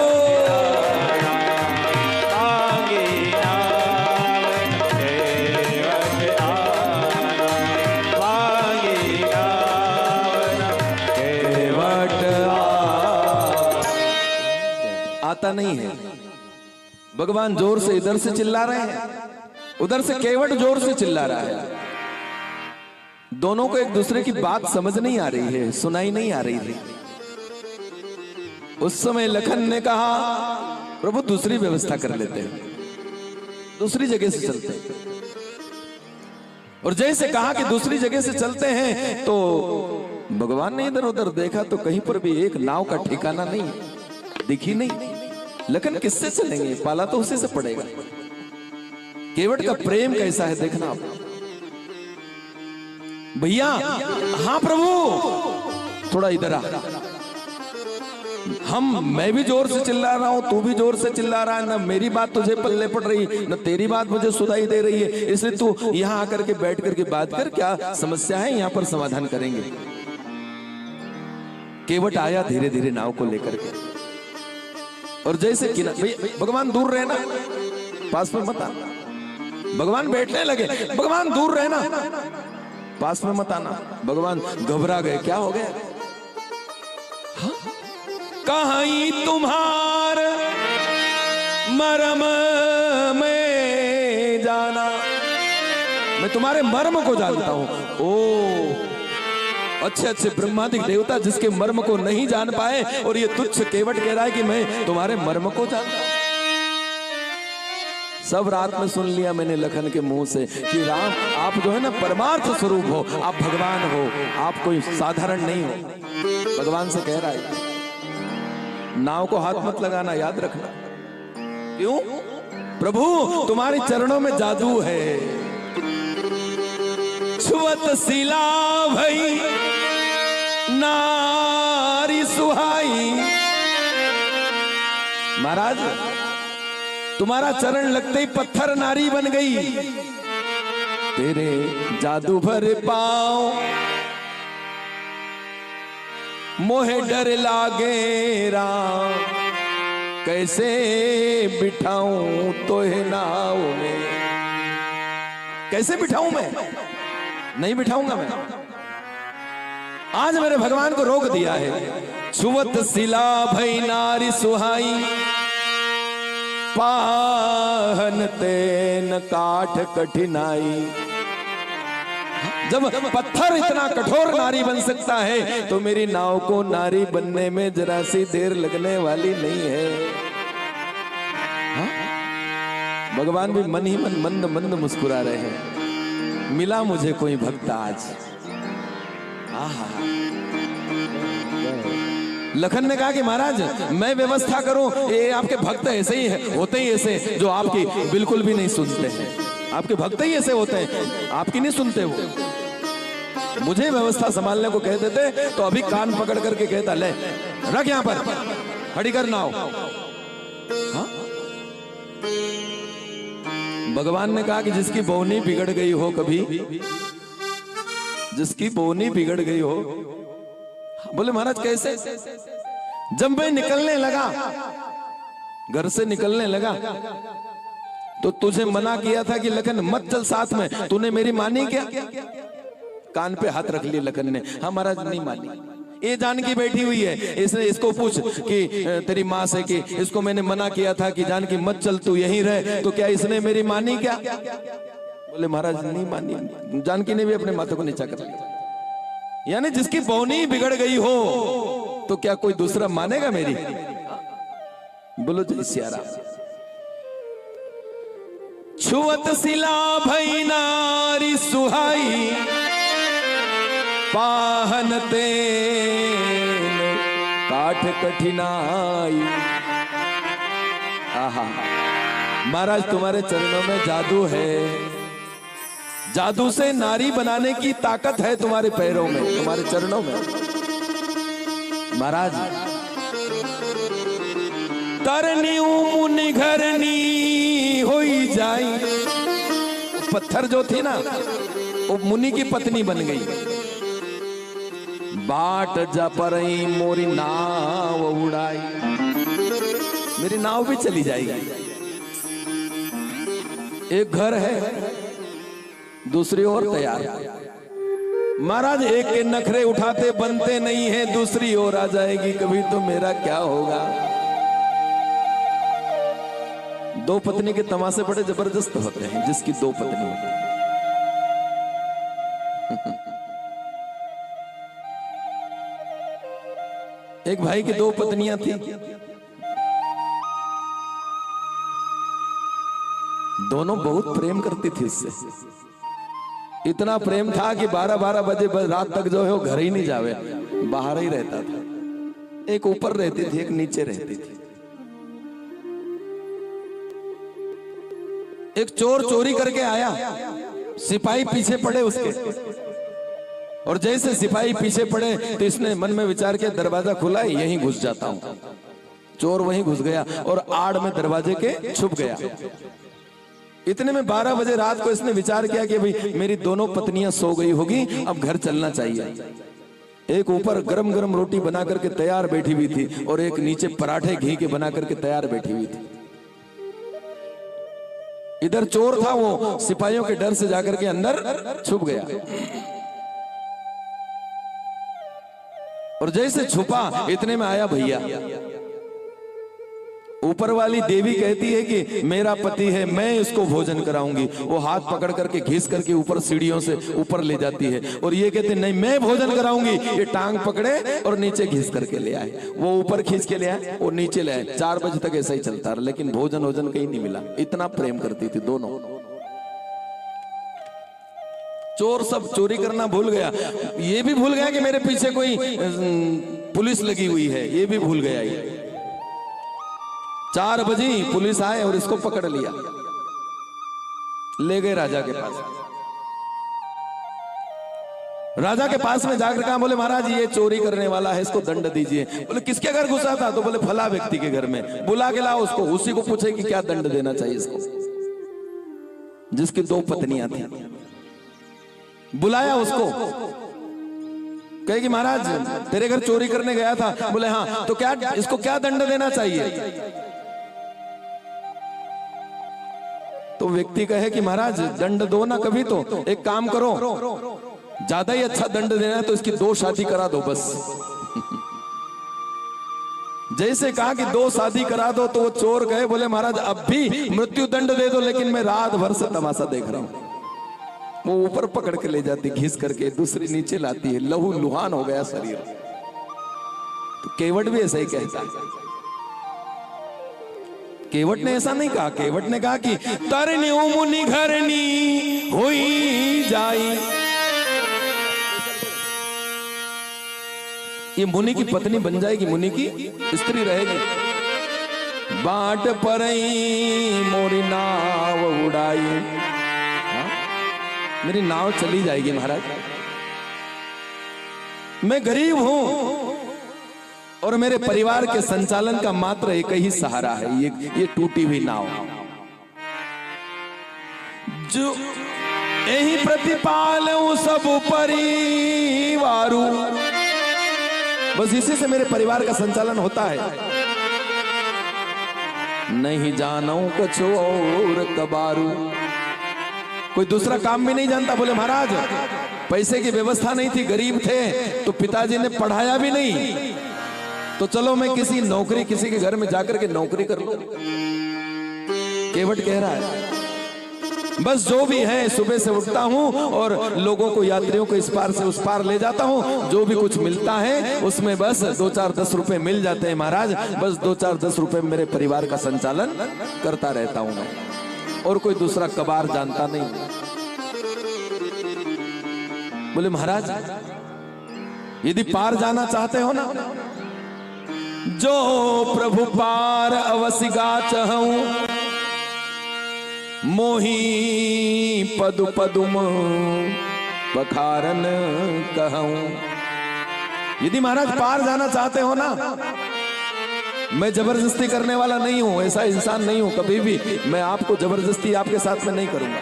मांगी नावन केवट आना। मांगी नावन
केवट आता नहीं है। भगवान जोर से इधर से चिल्ला रहे हैं, उधर से केवट जोर से चिल्ला रहा है। दोनों को एक दूसरे की बात समझ नहीं आ रही है, सुनाई नहीं आ रही थी। उस समय लखन ने कहा प्रभु दूसरी व्यवस्था कर लेते हैं, दूसरी जगह से चलते हैं। और जैसे कहा कि दूसरी जगह से चलते हैं तो भगवान ने इधर उधर देखा तो कहीं पर भी एक नाव का ठिकाना नहीं, दिखी नहीं। लखन किससे चलेंगे, पाला तो उसी से पड़ेगा। केवट का प्रेम कैसा है देखना आप भैया। हाँ प्रभु थोड़ा इधर आ। मैं भी जोर से चिल्ला रहा हूं, तू भी जोर से चिल्ला रहा है, ना मेरी बात तुझे पल्ले पड़ रही, ना तेरी बात मुझे सुनाई दे रही है। इसलिए तू यहां आकर के बैठ करके बात कर, क्या समस्या है यहां पर समाधान करेंगे। केवट आया धीरे धीरे नाव को लेकर के, और जैसे भगवान दूर रहना, पास में मत आना। भगवान बैठने लगे, भगवान दूर रहना, पास में मत आना। भगवान घबरा गए, क्या हो गया? कहीं तुम्हार मर्म में जाना, मैं तुम्हारे मर्म को जानता हूं। ओ अच्छे अच्छे ब्रह्मादिक देवता जिसके मर्म को नहीं जान पाए, और ये तुच्छ केवट कह रहा है कि मैं तुम्हारे मर्म को जानता हूं। सब रात में सुन लिया मैंने लखन के मुंह से कि राम आप जो है ना परमार्थ स्वरूप हो, आप भगवान हो, आप कोई साधारण नहीं हो। भगवान से कह रहा है नाव को हाथ मत लगाना, याद रखना। क्यों? प्रभु तुम्हारे चरणों में जादू है। छुवत सिला भई नारी सुहाई। महाराज तुम्हारा चरण लगते ही पत्थर नारी बन गई। तेरे जादू भरे पाँव मोहे डर लागे राम, कैसे बिठाऊं तोहे नाव में। कैसे बिठाऊं मैं? नहीं बिठाऊंगा मैं। आज मेरे भगवान को रोक दिया है। छुवत सिला भई नारी सुहाई, पाहन तेन काठ कठिनाई। जब पत्थर इतना कठोर नारी बन सकता है तो मेरी नाव को नारी बनने में जरा सी देर लगने वाली नहीं है। हा? भगवान भी मन ही मन मंद मंद मुस्कुरा रहे हैं। मिला मुझे कोई भक्त आज। आहा। लखन ने कहा कि महाराज मैं व्यवस्था करूं, ये आपके भक्त ऐसे ही है, होते ही ऐसे जो आपकी बिल्कुल भी नहीं सुनते हैं। आपके भक्त ही ऐसे होते हैं, आपकी नहीं सुनते वो। मुझे व्यवस्था संभालने को कह देते तो अभी कान पकड़ करके कहता ले रख यहां पर, खड़ी कर नाव। हाँ? भगवान ने कहा कि जिसकी बोनी बिगड़ गई हो कभी, जिसकी बोनी बिगड़ गई हो। बोले महाराज कैसे? जब मैं निकलने लगा, घर से निकलने लगा, तो तुझे मना किया था कि लखन मत चल साथ में, तूने मेरी मानी क्या? कान पे हाथ रख लिए लखन ने। हाँ महाराज नहीं मानी। ये जानकी बैठी हुई है, इसने इसको पूछ कि तेरी माँ से कि इसको मैंने मना किया था कि जानकी मत चल तू यहीं रह, तो क्या इसने मेरी मानी क्या? बोले महाराज नहीं मानी। जानकी ने भी अपने माथे को नीचा कर लिया। यानी जिसकी बौनी बिगड़ गई हो तो क्या कोई दूसरा मानेगा मेरी? बोलो जय सिया राम। छुवत सिला भई नारी सुहाई, पाहन तेन काठ कठिनाई। आहा महाराज तुम्हारे चरणों में जादू है। जादू से नारी बनाने की ताकत है तुम्हारे पैरों में, तुम्हारे चरणों में। महाराज तरनी मुनि घरनी होई जाई। पत्थर जो थी ना वो मुनि की पत्नी बन गई। बाट जा परई मोरी नाव उड़ाई, मेरी नाव भी चली जाएगी। एक घर है दूसरी ओर तैयार। महाराज एक के नखरे उठाते बनते नहीं है, दूसरी ओर आ जाएगी कभी तो मेरा क्या होगा। दो पत्नी के तमाशे बड़े जबरदस्त होते हैं, जिसकी दो पत्नी होती है। एक भाई की दो पत्नियां थी, दोनों बहुत प्रेम करती थी उससे। इतना प्रेम था कि 12-12 बजे रात तक जो है वो घर ही नहीं जावे, बाहर ही रहता था। एक ऊपर रहती थी, एक नीचे रहती थी। एक चोर चोरी करके आया, सिपाही पीछे पड़े उसके, और जैसे सिपाही पीछे पड़े तो इसने मन में विचार किया दरवाजा खुला है, यहीं घुस जाता हूं। चोर वहीं घुस गया और आड़ में दरवाजे के छुप गया। इतने में 12 बजे रात को इसने विचार किया कि भाई मेरी दोनों पत्नियां सो गई होगी, अब घर चलना चाहिए। एक ऊपर गरम गरम रोटी बना करके तैयार बैठी हुई थी और एक नीचे पराठे घी के बना करके तैयार बैठी हुई थी। इधर चोर था, वो सिपाहियों के डर से जाकर के अंदर छुप गया, और जैसे छुपा इतने में आया भैया। ऊपर वाली देवी कहती है कि मेरा पति है, मैं इसको भोजन कराऊंगी। वो हाथ पकड़ करके घिस करके ऊपर सीढ़ियों से ऊपर ले जाती है, और ये कहते नहीं मैं भोजन कराऊंगी। ये टांग पकड़े और नीचे घिस करके ले आए, वो ऊपर खींच के ले आए, वो नीचे ले आए। 4 बजे तक ऐसा ही चलता रहा, लेकिन भोजन कहीं नहीं मिला। इतना प्रेम करती थी दोनों। चोर सब चोरी करना भूल गया, ये भी भूल गया कि मेरे पीछे कोई पुलिस लगी हुई है, ये भी भूल गया। ये 4 बजे पुलिस आए और इसको पकड़ लिया, ले गए राजा के पास। राजा के पास में जाकर कहा, बोले महाराज ये चोरी करने वाला है, इसको दंड दीजिए। बोले किसके घर घुसा था? तो बोले फला व्यक्ति के घर में। बुला के लाओ उसको, उसी को पूछे कि क्या दंड देना चाहिए इसको, जिसकी 2 पत्नियां थी। बुलाया उसको, कहे कि महाराज तेरे घर चोरी करने गया था। बोले हाँ, तो क्या इसको क्या दंड देना चाहिए? तो व्यक्ति कहे कि महाराज दंड दो ना कभी, तो एक काम करो, ज्यादा ही अच्छा दंड देना है तो इसकी 2 शादी करा दो बस। जैसे कहा कि 2 शादी करा दो, तो वो चोर गए, बोले महाराज अब भी मृत्यु दंड दे दो, लेकिन मैं रात भर से तमाशा देख रहा हूं। वो ऊपर पकड़ के ले जाती, घिस करके, दूसरी नीचे लाती है, लहू लुहान हो गया शरीर। तो केवट भी ऐसा ही कहता है। केवट ने ऐसा नहीं कहा, केवट ने कहा कि तरनी मुनि घरनी हुई जाई। ये मुनि की पत्नी बन जाएगी, मुनि की स्त्री रहेगी। बाट परई मोरी नाव उड़ाई, मेरी नाव चली जाएगी महाराज। मैं गरीब हूं और मेरे परिवार के संचालन का मात्र एक ही सहारा है, ये टूटी हुई नाव। जो यही प्रतिपाल सब परिवारू, बस इसी से मेरे परिवार का संचालन होता है। नहीं जानू कुछ और कबारू, कोई दूसरा काम भी नहीं जानता। बोले महाराज पैसे की व्यवस्था नहीं थी, गरीब थे, तो पिताजी ने पढ़ाया भी नहीं, तो चलो मैं किसी नौकरी, किसी के घर में जाकर के नौकरी कर लूं। केवट कह रहा है बस जो भी है सुबह से उठता हूं और लोगों को, यात्रियों को इस पार से उस पार ले जाता हूं। जो भी कुछ मिलता है उसमें बस 2-4-10 रुपए मिल जाते हैं महाराज, बस 2-4-10 रुपए मेरे परिवार का संचालन करता रहता हूं मैं, और कोई दूसरा कबार जानता नहीं। बोले महाराज यदि पार जाना चाहते हो ना, जो प्रभु पार अवसिगा चहूं, मोही पदु पदुम पखारन कहूं। यदि महाराज पार जाना चाहते हो ना, मैं जबरदस्ती करने वाला नहीं हूं, ऐसा इंसान नहीं हूं कभी भी। मैं आपको जबरदस्ती आपके साथ में नहीं करूंगा।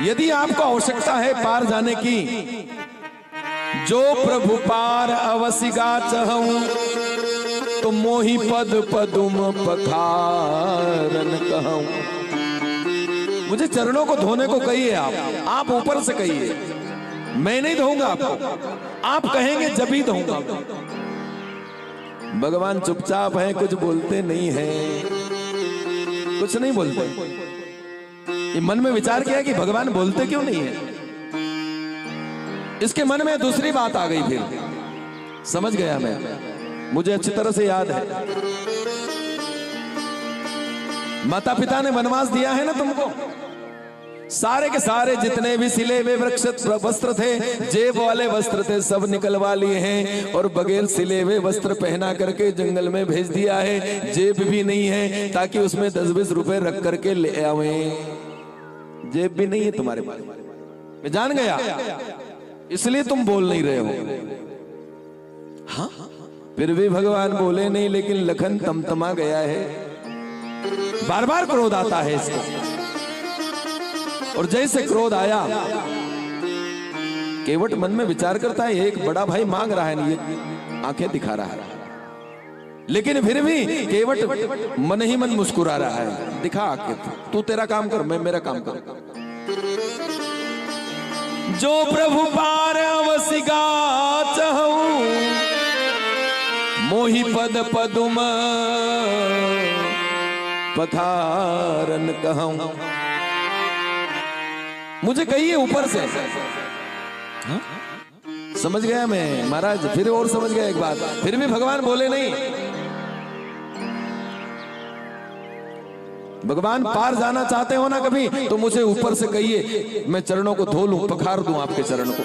यदि आपको आवश्यकता है पार जाने की, जो प्रभु पार अवसिगा चहूं, तो मोही पद पदुम पखारन कहूं। मुझे चरणों को धोने को कहिए, आप ऊपर से कहिए, मैं नहीं धोऊंगा आपको, आप कहेंगे जब ही धोऊंगा। भगवान चुपचाप हैं, कुछ बोलते नहीं हैं, कुछ नहीं बोलते। ये मन में विचार किया कि भगवान बोलते क्यों नहीं है। इसके मन में दूसरी बात आ गई, फिर समझ गया मैं। मुझे अच्छी तरह से याद है। माता पिता ने वनवास दिया है ना तुमको, सारे के सारे जितने भी सिले हुए वस्त्र थे, जेब वाले वस्त्र थे, सब निकलवा लिए हैं और बगैर सिले हुए वस्त्र पहना करके जंगल में भेज दिया है। जेब भी नहीं है ताकि उसमें 10-20 रुपए रख करके ले आवे। जेब भी नहीं है तुम्हारे पास, मैं जान गया, इसलिए तुम बोल नहीं रहे हो। हाँ, फिर भी भगवान बोले नहीं, लेकिन लखन तमतमा गया है, बार बार क्रोध आता है इसको। और जैसे क्रोध आया, केवट मन में विचार करता है, एक बड़ा भाई मांग रहा है, ये आंखें दिखा रहा है, लेकिन फिर भी केवट मन ही मन मुस्कुरा रहा है। दिखा आंखें, तू तेरा काम कर, मैं मेरा काम कर। जो प्रभु पार अवसिगा चहु, मोहि पद पदुम पथारन कहूं। मुझे कहिए ऊपर से। हाँ? समझ गया मैं महाराज, फिर और समझ गया एक बात। फिर भी भगवान बोले नहीं। भगवान पार जाना चाहते हो ना कभी, तो मुझे ऊपर से कहिए, मैं चरणों को धो लूं, पखार दूं आपके चरण को,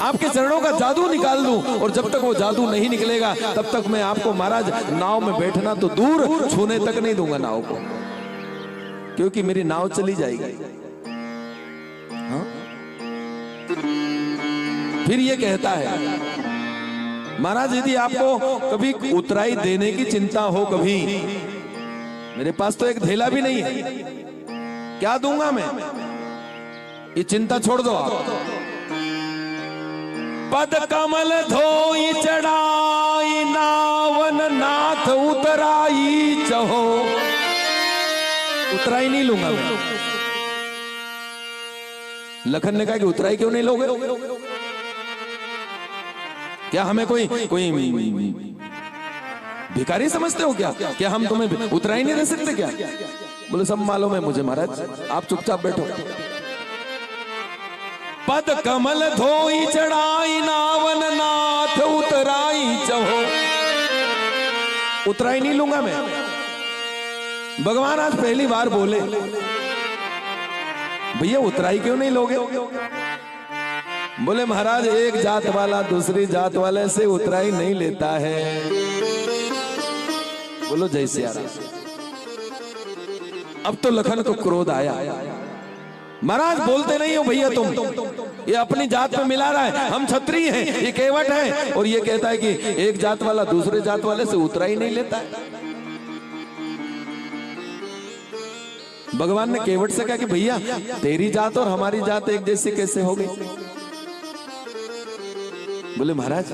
आपके चरणों का जादू निकाल दूं। और जब तक वो जादू नहीं निकलेगा, तब तक मैं आपको महाराज नाव में बैठना तो दूर, छूने तक नहीं दूंगा नाव को, क्योंकि मेरी नाव चली जाएगी। हाँ? फिर ये कहता है, महाराज यदि आपको कभी उतराई देने की चिंता हो, कभी, मेरे पास तो एक धेला भी नहीं है, क्या दूंगा मैं, ये चिंता छोड़ दो आप। पद कमल धोई चढ़ाई, नावन नाथ उतराई चहो। उतराई नहीं लूंगा मैं। लखन ने कहा कि उतराई क्यों नहीं लोगे? क्या हमें कोई भिखारी समझते हो क्या? क्या हम तुम्हें उतराई नहीं दे सकते क्या? बोले सब मालूम है मुझे महाराज, आप चुपचाप बैठो। पद कमल धोई चढ़ाई, नावन नाथ उतराई चहो। उतराई नहीं लूंगा मैं। भगवान आज पहली बार बोले, भैया उतराई क्यों नहीं लोगे? बोले महाराज, एक जात वाला दूसरी जात वाले से उतराई नहीं लेता है। बोलो जय सिया राम। अब तो लखन को क्रोध आया। महाराज बोलते नहीं हो भैया तुम, ये अपनी जात में मिला रहा है, हम क्षत्रिय हैं, ये केवट है, और ये कहता है कि एक जात वाला दूसरे जात वाले से उतराई नहीं लेता है। भगवान ने केवट से कहा कि भैया तेरी जात और हमारी जात एक जैसी कैसे हो गई? बोले महाराज,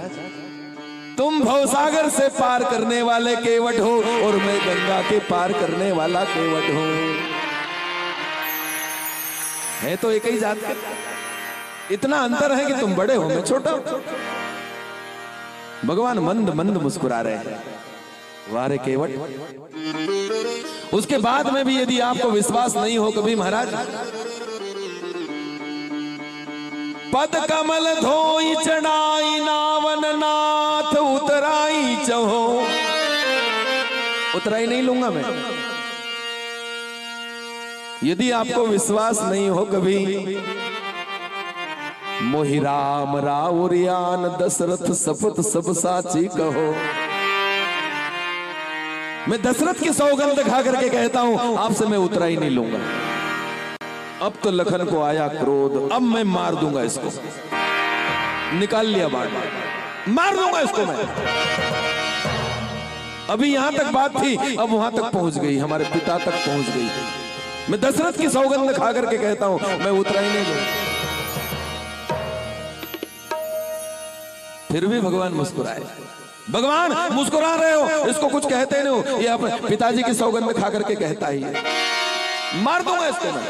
तुम भवसागर से पार करने वाले केवट हो और मैं गंगा के पार करने वाला केवट हूं। है तो एक ही जात के, इतना अंतर है कि तुम बड़े हो मैं छोटा हूं। भगवान मंद मंद मुस्कुरा रहे हैं। वारे केवट। उसके बाद में भी यदि आपको विश्वास नहीं हो कभी महाराज, पद कमल धोई चढ़ाई, नावन नाथ उतराई चहो। उतराई नहीं लूंगा मैं। यदि आपको विश्वास नहीं हो कभी, मोहि राम राउरियान दशरथ सपत सब साची कहो। मैं दशरथ की सौगंध खा करके कहता हूं, आपसे मैं उतराई नहीं लूंगा। अब तो लखन को आया क्रोध, अब मैं मार दूंगा इसको। निकाल लिया बाण, मार दूंगा इसको मैं। अभी यहां तक बात थी, अब वहां तक पहुंच गई, हमारे पिता तक पहुंच गई। मैं दशरथ की सौगंध खा करके कहता हूं, मैं उतराई नहीं दूंगा। फिर भी भगवान मुस्कुराए। भगवान मुस्कुरा रहे हो, इसको कुछ कहते नहीं हो, ये अपने पिताजी की सौगंध खा करके कहता ही है। मार दूंगा इसको मैं।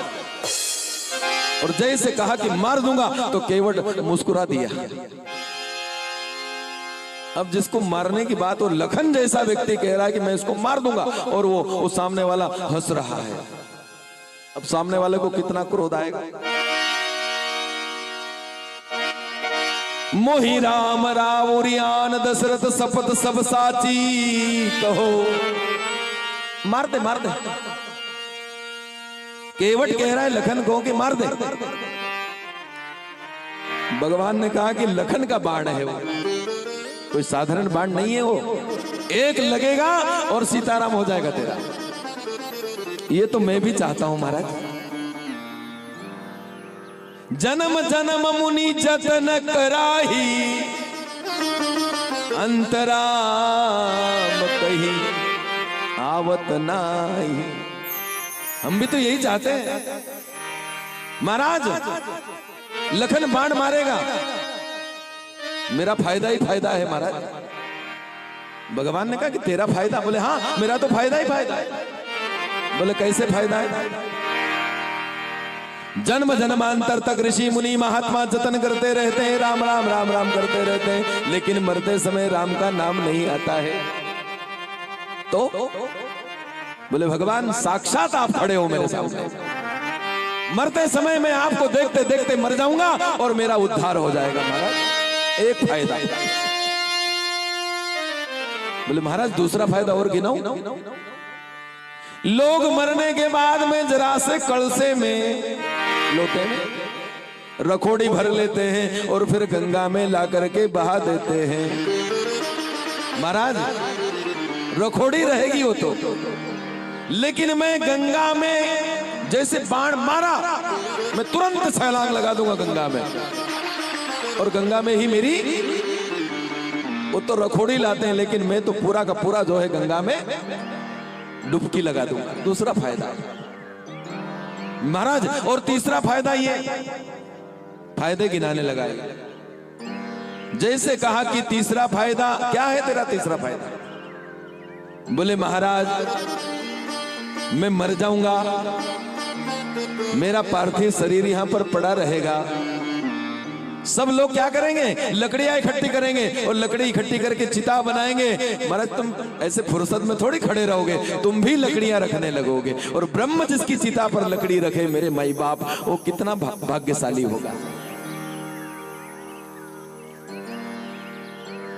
और जैसे कहा कि मार दूंगा, तो केवट मुस्कुरा दिया। अब जिसको मारने की बात, और लखन जैसा व्यक्ति कह रहा है कि मैं इसको मार दूंगा, और वो सामने वाला हंस रहा है। अब सामने वाले को कितना क्रोध आएगा। मोहि राम रावुरियान दशरथ सपत सब साची कहो। मार दे मार दे, केवट कह रहा है लखन को कि मार दे। भगवान ने कहा कि लखन का बाण है वो, कोई साधारण बाण नहीं है वो, एक लगेगा और सीताराम हो जाएगा तेरा। ये तो मैं भी चाहता हूं महाराज। जन्म जन्म मुनि जतन कराही, अंतराम कही आवत नाही। हम भी तो यही चाहते हैं महाराज। लखन बाण मारेगा, मेरा फायदा ही फायदा है महाराज। भगवान ने कहा कि तेरा फायदा? बोले हाँ मेरा तो फायदा ही फायदा है। बोले कैसे फायदा है? जन्म जन्मांतर तक ऋषि मुनि महात्मा जतन करते रहते हैं, राम राम राम राम करते रहते हैं, लेकिन मरते समय राम का नाम नहीं आता है। तो बोले भगवान साक्षात आप खड़े हो मेरे सामने, मरते समय मैं आपको देखते देखते मर जाऊंगा और मेरा उद्धार हो जाएगा महाराज। एक फायदा। बोले महाराज दूसरा फायदा और गिनाऊं? लोग मरने के बाद में जरा से कलसे में, लोटे में रखोड़ी भर लेते हैं और फिर गंगा में ला करके बहा देते हैं। महाराज रखोड़ी रहेगी वो तो, लेकिन मैं गंगा में जैसे बाण मारा मैं तुरंत छलांग लगा दूंगा गंगा में, और गंगा में ही मेरी, वो तो रखोड़ी लाते हैं लेकिन मैं तो पूरा का पूरा जो है गंगा में डुबकी लगा दूंगा। दूसरा फायदा महाराज। और तीसरा फायदा ये, फायदे गिनाने लगा। जैसे कहा कि तीसरा फायदा क्या है तेरा? तीसरा फायदा बोले महाराज मैं मर जाऊंगा, मेरा पार्थिव शरीर यहां पर पड़ा रहेगा। सब लोग क्या करेंगे? लकड़ियां इकट्ठी करेंगे और लकड़ी इकट्ठी करके चिता बनाएंगे। महाराज तुम ऐसे फुर्सत में थोड़ी खड़े रहोगे, तुम भी लकड़ियां रखने लगोगे। और ब्रह्म जिसकी चिता पर लकड़ी रखे मेरे माई बाप, वो कितना भाग्यशाली होगा।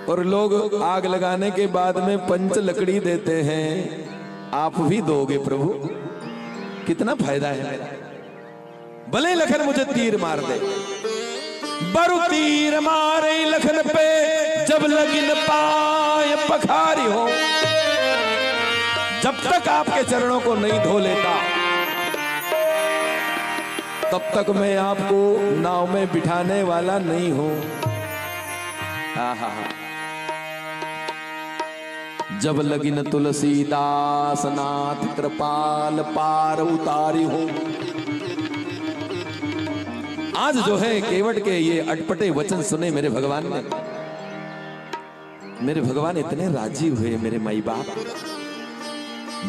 और लोग आग लगाने के बाद में पंच लकड़ी देते हैं, आप भी दोगे प्रभु? कितना फायदा है मेरा। भले लखन मुझे तीर मार दे, बरु तीर मारे लखन पे जब लगिन पाए पखारी हो। जब तक आपके चरणों को नहीं धो लेता तब तक मैं आपको नाव में बिठाने वाला नहीं हूं। जब लगिन तुलसीदास नाथ कृपाल पार उतारी हो। आज जो है केवट के ये अटपटे वचन सुने मेरे भगवान ने, मेरे भगवान इतने राजी हुए मेरे माई बाप।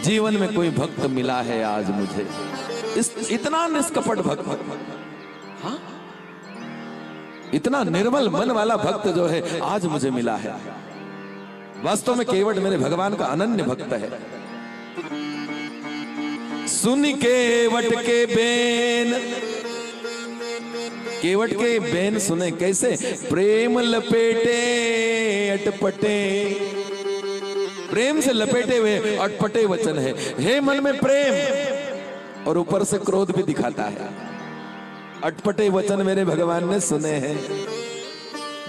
जीवन में कोई भक्त मिला है आज मुझे, इतना निष्कपट भक्त, हाँ इतना निर्मल मन वाला भक्त जो है आज मुझे मिला है। वास्तव में केवट मेरे भगवान का अनन्य भक्त है। सुन केवट के बेन, केवट के बेन सुने कैसे? प्रेम लपेटे अटपटे, प्रेम से लपेटे हुए अटपटे वचन है। हे मन में प्रेम और ऊपर से क्रोध भी दिखाता है। अटपटे वचन मेरे भगवान ने सुने हैं।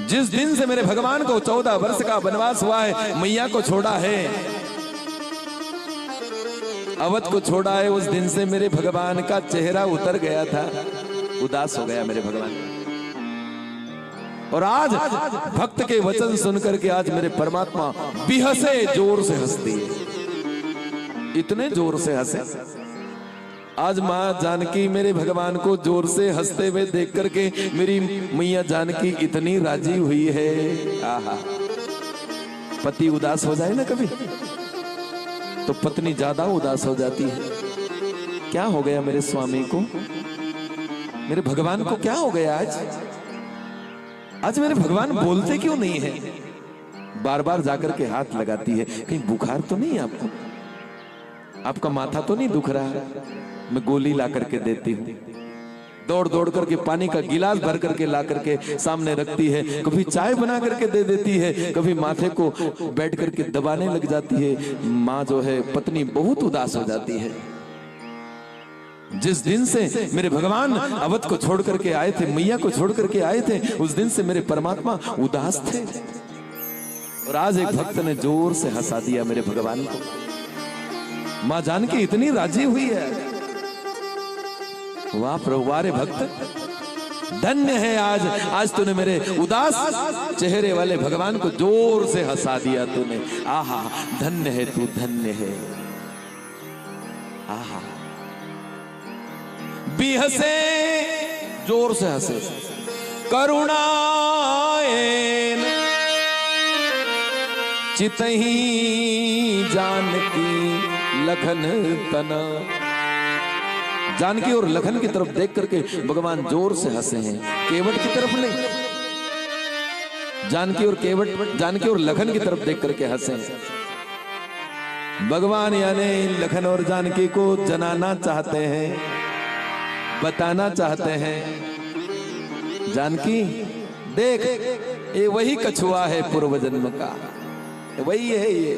जिस दिन से मेरे भगवान को 14 वर्ष का वनवास हुआ है, मैया को छोड़ा है, अवध को छोड़ा है, उस दिन से मेरे भगवान का चेहरा उतर गया था, उदास हो गया मेरे भगवान। और आज भक्त के वचन सुनकर के आज मेरे परमात्मा बिहसे, जोर से हंसती है, इतने जोर से हंसे। आज माँ जानकी मेरे भगवान को जोर से हंसते हुए देख करके मेरी मैया जानकी इतनी राजी हुई है। आहा, पति उदास हो जाए ना कभी तो पत्नी ज्यादा उदास हो जाती है। क्या हो गया मेरे स्वामी को, मेरे भगवान को क्या हो गया आज? आज मेरे भगवान बोलते क्यों नहीं है? बार बार जाकर के हाथ लगाती है, कहीं बुखार तो नहीं आपको? आपका माथा तो नहीं दुख रहा है? मैं गोली ला करके देती हूँ। दौड़ दौड़ करके पानी का गिलास भर करके ला करके सामने रखती है, कभी चाय बना करके दे देती है, कभी माथे को बैठ करके दबाने लग जाती है। माँ जो है पत्नी बहुत उदास हो जाती है। जिस दिन से मेरे भगवान अवध को छोड़ करके आए थे, मैया को छोड़ करके आए थे, उस दिन से मेरे परमात्मा उदास थे। और आज एक भक्त ने जोर से हंसा दिया मेरे भगवान को। मां जानकी इतनी राजी हुई है। वाह प्रभु, वाह रे भक्त, धन्य है आज तूने मेरे उदास चेहरे वाले भगवान को जोर से हंसा दिया तूने। आहा, धन्य है तू, धन्य है। आहा, भी हंसे, जोर से हंसे, करुणाएन चितही जानकी लखन तना। जानकी और लखन की तरफ देख करके भगवान जोर से हंसे हैं, केवट की तरफ नहीं। जानकी और लखन की तरफ देख करके हंसे हैं। भगवान यानी लखन और जानकी को जनाना चाहते हैं, बताना चाहते हैं। जानकी देख, ये वही कछुआ है पूर्व जन्म का, वही है ये।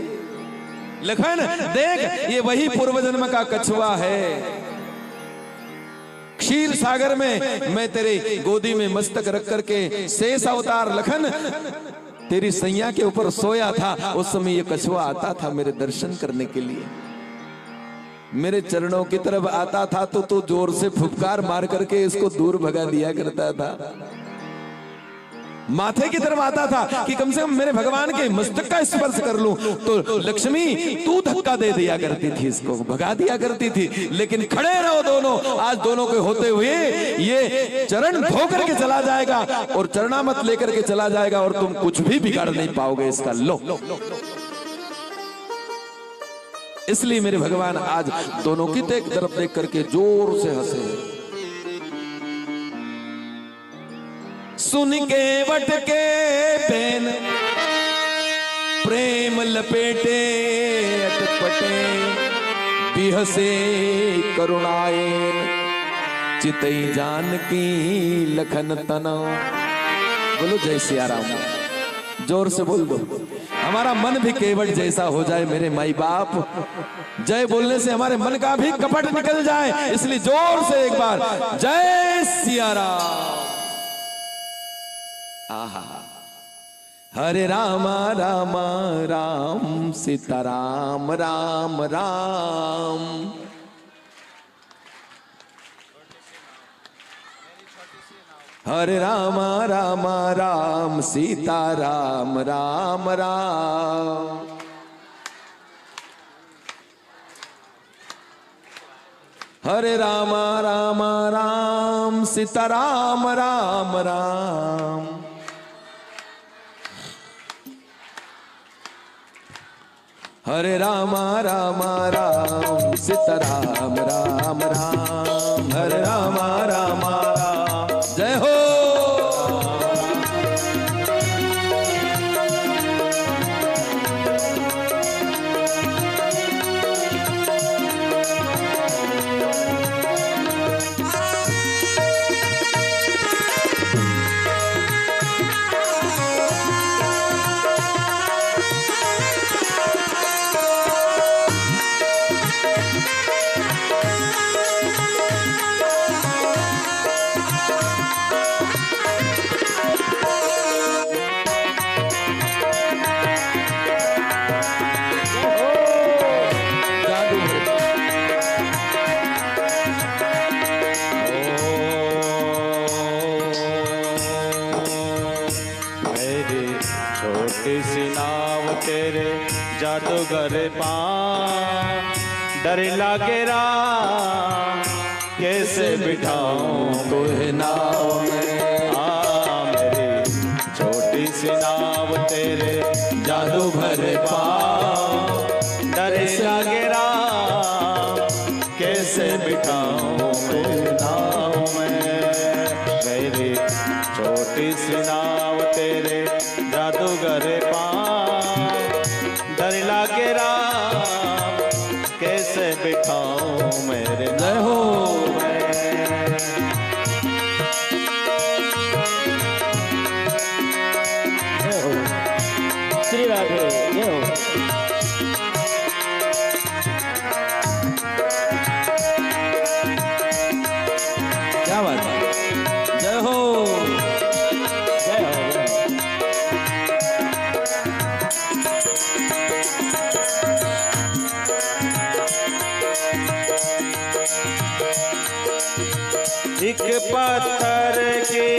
लखन देख, ये वही पूर्व जन्म का कछुआ है। क्षीर सागर में मैं तेरे गोदी में मस्तक रख करके शेष अवतार लखन तेरी सैया के ऊपर सोया था। उस समय ये कछुआ आता था मेरे दर्शन करने के लिए, मेरे चरणों की तरफ आता था तो तू जोर से फुफकार मार करके इसको दूर भगा दिया करता था। माथे की तरफ आता था कि कम से कम मेरे भगवान के मस्तक का स्पर्श कर लूं, तो लक्ष्मी तू धक्का दे दिया करती थी, इसको भगा दिया करती थी। लेकिन खड़े रहो दोनों, आज दोनों के होते हुए ये चरण धो करके चला जाएगा और चरणामत लेकर के चला जाएगा और तुम कुछ भी बिगाड़ नहीं पाओगे इसका। लो, इसलिए मेरे भगवान आज दोनों की तरफ देख करके जोर से हंसे। सुन के वट के पेन प्रेम लपेटे अटपटे, बिहसे करुणाएन चितई जानकी लखन तना। बोलो जय सिया राम, जोर से बोल दो। हमारा मन भी केवट जैसा हो जाए मेरे माई बाप। जय बोलने से हमारे मन का भी कपट निकल जाए, इसलिए जोर से एक बार जय सिया राम। आहा, हरे रामा रामा राम सीता राम राम राम। हरे रामा रामा राम सीता राम राम राम। हरे रामा रामा राम सीता राम राम राम। हरे रामा रामा राम सीता राम राम राम। हरे रामा रामा राम, जय हो।
जादूगर पां डर लागे राम, कैसे बिठाऊं कोई नाव में। मेरी छोटी सी नाव तेरे जादू भरे पां डर लागे राम, कैसे बिठाऊं कोई नाव में। मेरी छोटी सी नाव तेरे जादूगर पां डर लागे राम, कैसे बिठाऊं मेरे। जय हो।
क्या बात है, जय हो।
एक पत्थर की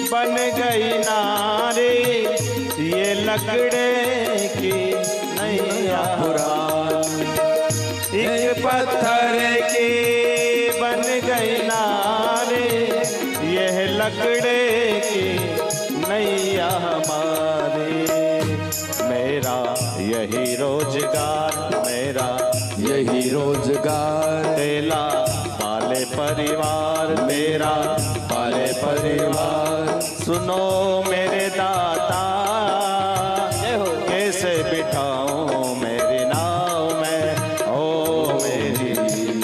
बन गई नारी, ये लकड़े की नैया पुरानी। एक पत्थर की बन गई नारी, यह लकड़े की नैया हमारी। मेरा यही रोजगार, मेरा
यही रोजगार,
तेला पाले परिवार, मेरा पाले परिवार। सुनो मेरे दाता, कैसे बिठाऊं मेरी नाव में, ओ मेरी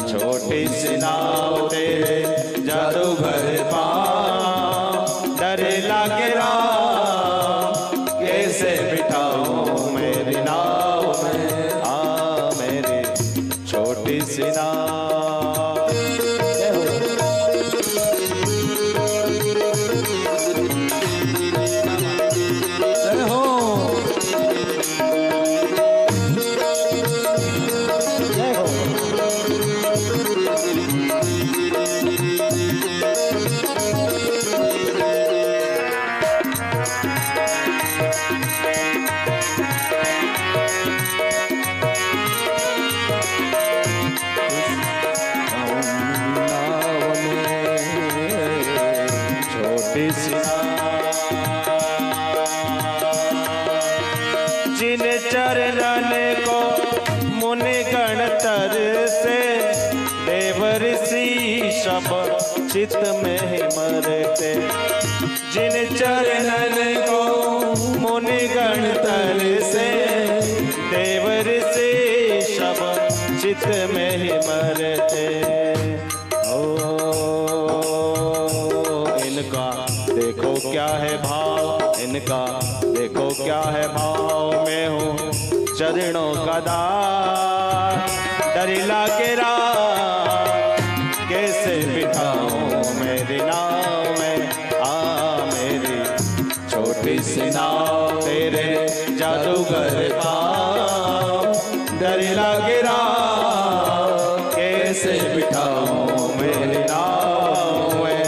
छोटी सी नाव तेरे जादूगर पाँव। डर लागे राम, कैसे बिठाऊं मेरी नाव में, आ मेरी छोटी सी नाव। जिन चरणन को मुनि गण तर से, देव ऋषि सब चित में ही मरते। जिन चरणन को मुनि गण तर से, देव ऋषि सब चित में ही मरते। ओ इनका देखो क्या है भाव, इनका देखो क्या है भाव। मैं हूँ चरणों का दास, डर लागे राम, कैसे बिठाऊं मेरी नाव में, आ मेरी छोटी सी नाव तेरे जादूगर पाँव। डर लागे राम, कैसे बिठाऊं मेरी नाव में।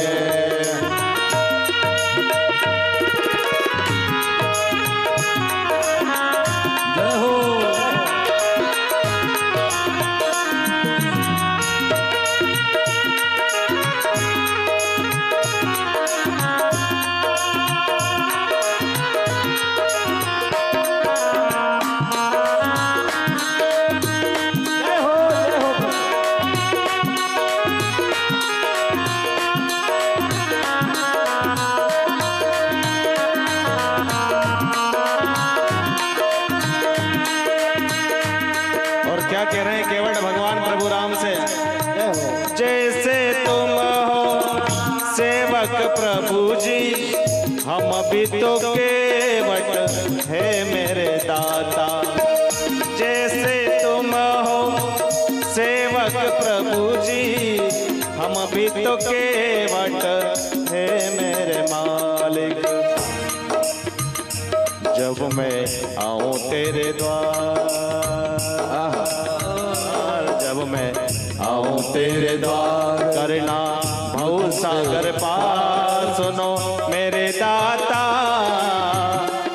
क्या कह रहे हैं केवट भगवान प्रभु राम से, जैसे तुम हो सेवक प्रभु जी, हम भी तो केवट है मेरे दाता। जैसे तुम हो सेवक प्रभु जी, हम भी तो केवट है मेरे मालिक। जब मैं आऊं तेरे द्वार, जब मैं आऊं तेरे द्वार, करना भव सागर पार। सुनो मेरे दाता,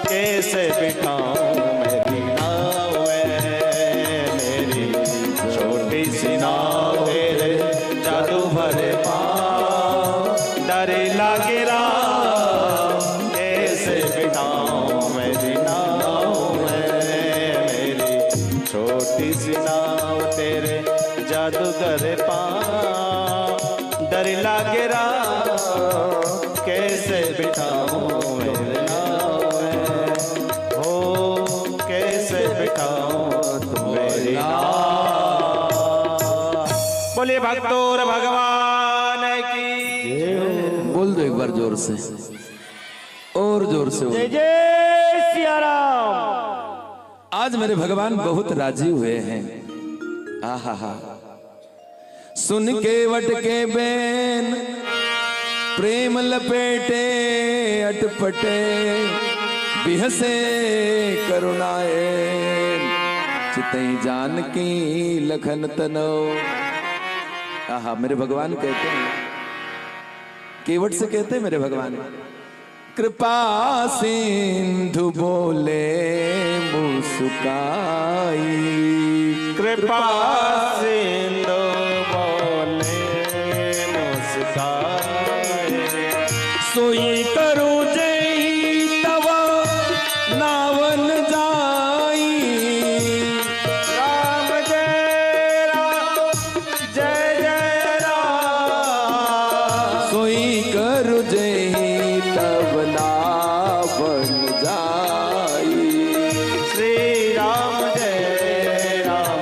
कैसे बिठाऊं मेरी नाव में, मेरी छोटी सी नाव तेरे जादू भरे पाँव। डर लागे राम, कैसे बिठाऊं मेरी नाव में, मेरी छोटी सी नाव तेरे जादूगर पाँव। डर लागे राम, कैसे बिठाऊं मेरे नाव में, हो कैसे बिठाऊं मेरी नाव। बोलिए भक्तों भगवान की।
बोल दो एक बार जोर से, और जोर से बोल।
जय जय सिया राम।
आज मेरे भगवान बहुत राजी हुए हैं। आहा हा, सुन के वट के बैन प्रेम लपेटे अटपटे बिहसे करुणाए चितई जान की लखन तनो। आहा, मेरे भगवान कहते हैं, केवट से कहते हैं मेरे भगवान, कृपा सिंधु बोले मुस्काई,
कृपा सिंधु बोले मुस्काई,
सोई करूं जय तव नावन जाई,
राम जय राम जय जय राम,
सोई करूं जय तव नावन जाई,
श्री राम जय राम।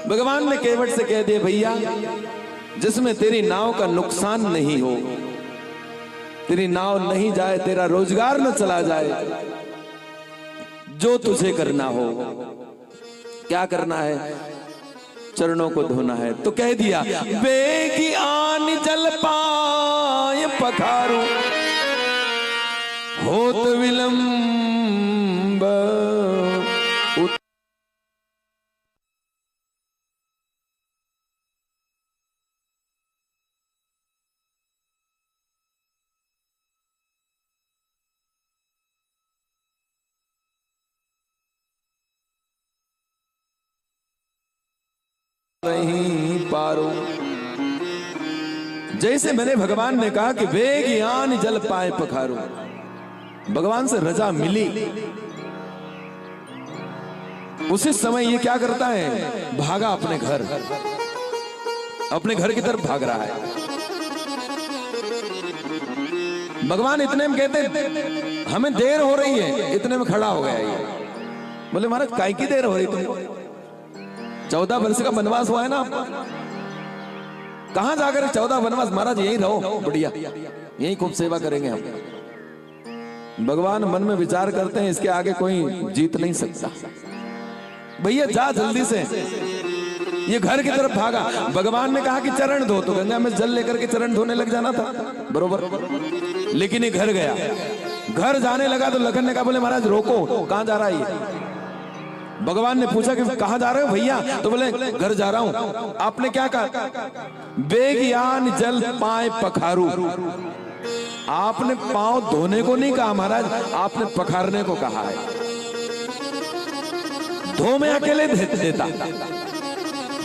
भगवान ने केवट से कह दिया, भैया जिसमें तेरी नाव का नुकसान नहीं हो, तेरी नाव नहीं जाए, तेरा रोजगार न चला जाए, जो तुझे करना हो। क्या करना है? चरणों को धोना है। तो कह दिया, बेगी आन जल पाए पखारू होत विलंब नहीं पारो। जैसे मैंने भगवान ने कहा कि वेगियान जल पाए पखारो, भगवान से रजा मिली, उसी समय ये क्या करता है? भागा अपने घर, अपने घर की तरफ भाग रहा है। भगवान इतने में कहते हमें देर हो रही है, इतने में खड़ा हो गया ये। बोले महाराज काय की देर हो रही तुमको? 14 वर्ष का वनवास हुआ है ना आपको, कहां जाकर 14 वनवास? महाराज यहीं रहो, बढ़िया, यहीं खूब सेवा करेंगे हम। भगवान मन में विचार करते हैं, इसके आगे कोई जीत नहीं सकता। भैया जा जल्दी से। ये घर की तरफ भागा। भगवान ने कहा कि चरण धो, तो गंगा में जल लेकर के चरण धोने लग जाना था, बरोबर। लेकिन ये घर गया, घर जाने लगा तो लखन ने कहा, बोले महाराज रोको, कहां जा रहा है? भगवान ने पूछा कि कहां जा रहे हो भैया? तो बोले घर जा रहा हूं। आपने क्या कहा? बेगियान जल पाए पखारू। आपने पांव धोने को नहीं कहा महाराज, आपने पखारने को कहा है। धो में अकेले देता,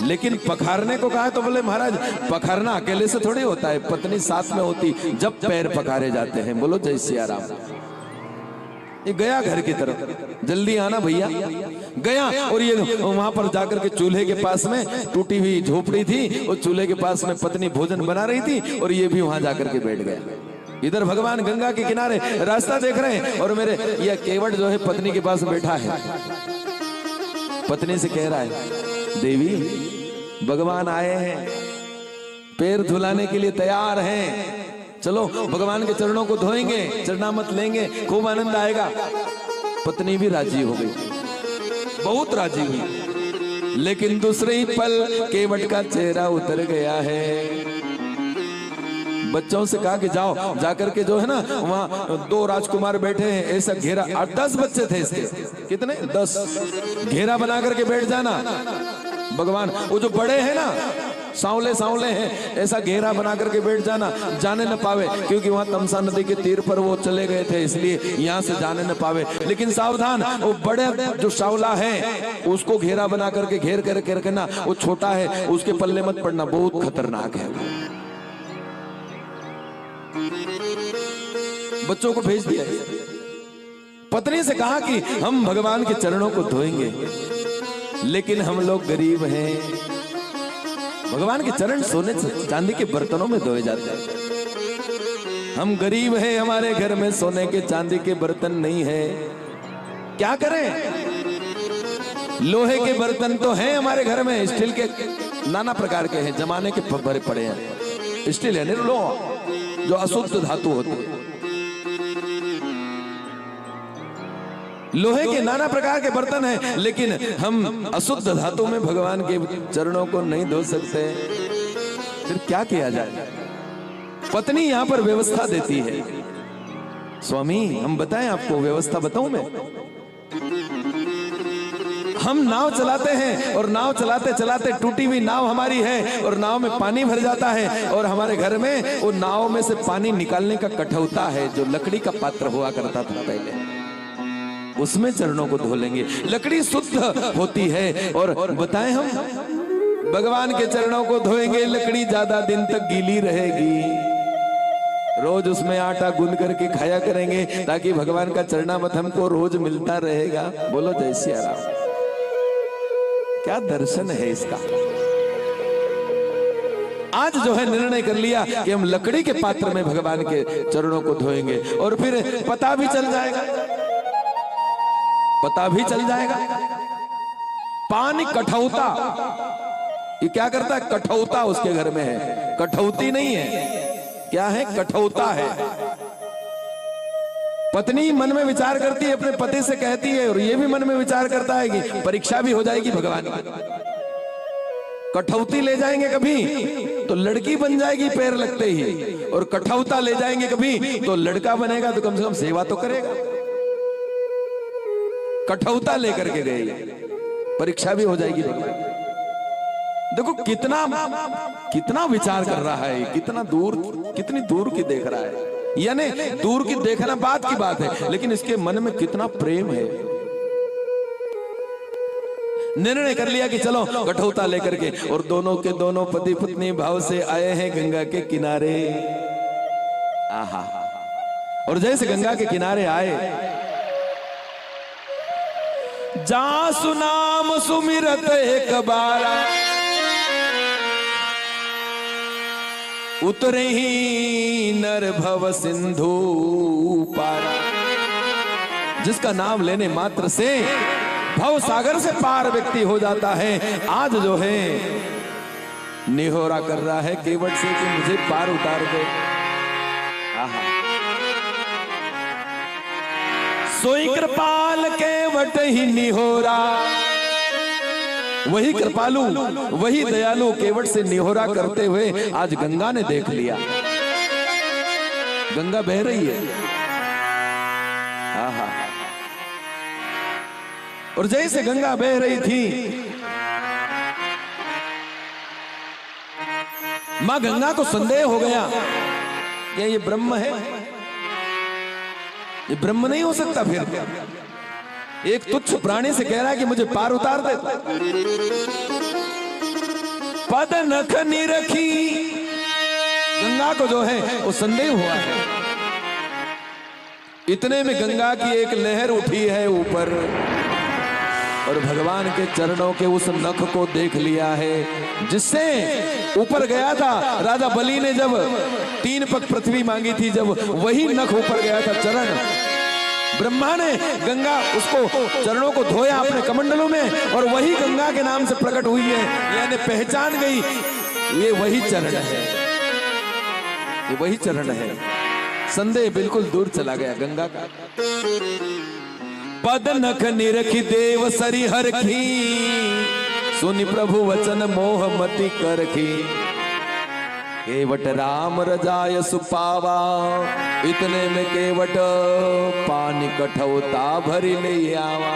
लेकिन पखारने को कहा है। तो बोले महाराज पखारना अकेले से थोड़ी होता है, पत्नी साथ में होती जब पैर पखारे जाते हैं। बोलो जय सिया राम। ये गया घर की तरफ, जल्दी आना भैया। गया और ये वहां पर जाकर के चूल्हे के पास में टूटी हुई झोपड़ी थी, और चूल्हे के पास में पत्नी भोजन बना रही थी, और ये भी वहां जाकर के बैठ गया। इधर भगवान गंगा के किनारे रास्ता देख रहे हैं, और मेरे ये केवट जो है पत्नी के पास बैठा है। पत्नी से कह रहा है, देवी भगवान आए हैं, पैर धुलाने के लिए तैयार हैं, चलो भगवान के चरणों को धोएंगे, चरणामत लेंगे, खूब आनंद आएगा। पत्नी भी राजी हो गई, बहुत राजी हुई। लेकिन दूसरे ही पल केवट का चेहरा उतर गया है। बच्चों से कहा कि जाओ, जाकर के जो है ना वहां 2 राजकुमार बैठे हैं, ऐसा घेरा, 8-10 बच्चे थे इसके, कितने 10, घेरा बना करके बैठ जाना। भगवान वो जो बड़े हैं ना, सांवले सांवले हैं, ऐसा घेरा बना करके बैठ जाना, जाने न पावे, क्योंकि वहां तमसा नदी के तीर पर वो चले गए थे, इसलिए यहां से जाने न पावे। लेकिन सावधान, वो बड़े जो सांवला है उसको घेरा बना करके घेर करके रखना, वो छोटा है उसके पल्ले मत पड़ना, बहुत खतरनाक है। बच्चों को भेज दिया। पत्नी से कहा कि हम भगवान के चरणों को धोएंगे, लेकिन हम लोग गरीब हैं। भगवान के चरण सोने चांदी के बर्तनों में धोए जाते हैं। हम गरीब हैं, हमारे घर में सोने के चांदी के बर्तन नहीं है, क्या करें? लोहे के बर्तन तो हैं हमारे घर में, स्टील के नाना प्रकार के हैं, जमाने के भरे पड़े हैं। स्टील है, लोहा जो अशुद्ध धातु होती है। लोहे के नाना प्रकार के बर्तन हैं, लेकिन हम अशुद्ध धातु में भगवान के चरणों को नहीं धो सकते। फिर क्या किया जाए? पत्नी यहां पर व्यवस्था देती है। स्वामी हम बताएं आपको, व्यवस्था बताऊं मैं? हम नाव चलाते हैं और नाव चलाते चलाते टूटी हुई नाव हमारी है और नाव में पानी भर जाता है और हमारे घर में वो नाव में से पानी निकालने का कठौता है, जो लकड़ी का पात्र हुआ करता था पहले, उसमें चरणों को धो लेंगे। लकड़ी शुद्ध होती है और बताएं हम भगवान के चरणों को धोएंगे, लकड़ी ज्यादा दिन तक गीली रहेगी। रोज उसमें आटा गूंद करके खाया करेंगे ताकि भगवान का चरणामृत हमको रोज मिलता रहेगा। बोलो जय सिया राम। क्या दर्शन है इसका। आज जो है निर्णय कर लिया कि हम लकड़ी के पात्र में भगवान के चरणों को धोएंगे और फिर पता भी चल जाएगा, पता भी चल जाएगा। पानी कठौता, ये क्या करता है? कठौता उसके घर में है, कठौती नहीं है। क्या है? कठौता है। पत्नी मन में विचार करती है, अपने पति से कहती है और ये भी मन में विचार करता है कि परीक्षा भी हो जाएगी भगवान की। कठौती ले जाएंगे कभी तो लड़की बन जाएगी पैर लगते ही, और कठौता ले जाएंगे कभी तो लड़का बनेगा, तो कम से कम सेवा तो करेगा। कठौता लेकर के गए, परीक्षा भी हो जाएगी भगवान। देखो कितना विचार कर रहा है, कितनी दूर की देख रहा है। यानी दूर की देखना बात की बात है, लेकिन इसके मन में कितना प्रेम है। निर्णय कर लिया कि चलो कठौता लेकर के, और दोनों के दोनों पति पत्नी भाव से आए हैं गंगा के किनारे। आहा, और जैसे गंगा के किनारे आए, जा सुनाम सुमिरत एक बारा, उतरे ही नर भव सिंधु पारा। जिसका नाम लेने मात्र से भव सागर से पार व्यक्ति हो जाता है, आज जो है निहोरा कर रहा है केवट से कि मुझे पार उतार दे। आहा, सोई कृपाल केवट ही निहोरा। वही कृपालु, वही दयालु केवट से निहोरा करते हुए आज गंगा ने देख लिया। गंगा बह रही है। आहा, और जैसे गंगा बह रही थी, मां गंगा को संदेह हो गया, क्या ये ब्रह्म है? ये ब्रह्म नहीं हो सकता। फिर एक तुच्छ प्राणी से कह रहा है कि मुझे पार उतार दे। पद नख निरखी, गंगा को जो है वो संदेह हुआ है। इतने में गंगा की एक लहर उठी है ऊपर, और भगवान के चरणों के उस नख को देख लिया है, जिससे ऊपर गया था राजा बलि ने जब 3 पग पृथ्वी मांगी थी, जब वही नख ऊपर गया था चरण, ब्रह्मा ने गंगा उसको चरणों को धोया अपने कमंडलों में, और वही गंगा के नाम से प्रकट हुई है। यानी पहचान गई ये वही चरण है, ये वही चरण है। संदेह बिल्कुल दूर चला गया गंगा का। पद नख निरखी देव सरी हरखी, सुनि प्रभु वचन मोह मति करखी। केवट राम रजाय सुपावा, इतने में केवट पानी कठौता भरी ले आवा।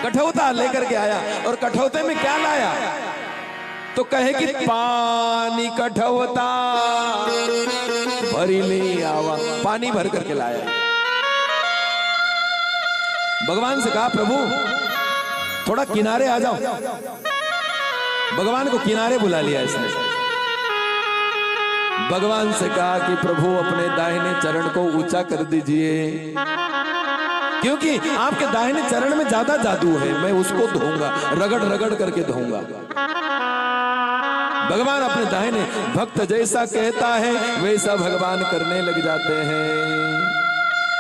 कठौता लेकर के आया, और कठौते में क्या लाया? तो कहे कि पानी कठौता भरी ले आवा। पानी भर करके लाया। भगवान से कहा प्रभु थोड़ा किनारे आ जाओ। भगवान को किनारे बुला लिया इसने। भगवान से कहा कि प्रभु अपने दाहिने चरण को ऊंचा कर दीजिए, क्योंकि आपके दाहिने चरण में ज्यादा जादू है, मैं उसको धोऊंगा, रगड़ रगड़ करके धोऊंगा। भगवान अपने दाहिने, भक्त जैसा कहता है वैसा भगवान करने लग जाते हैं।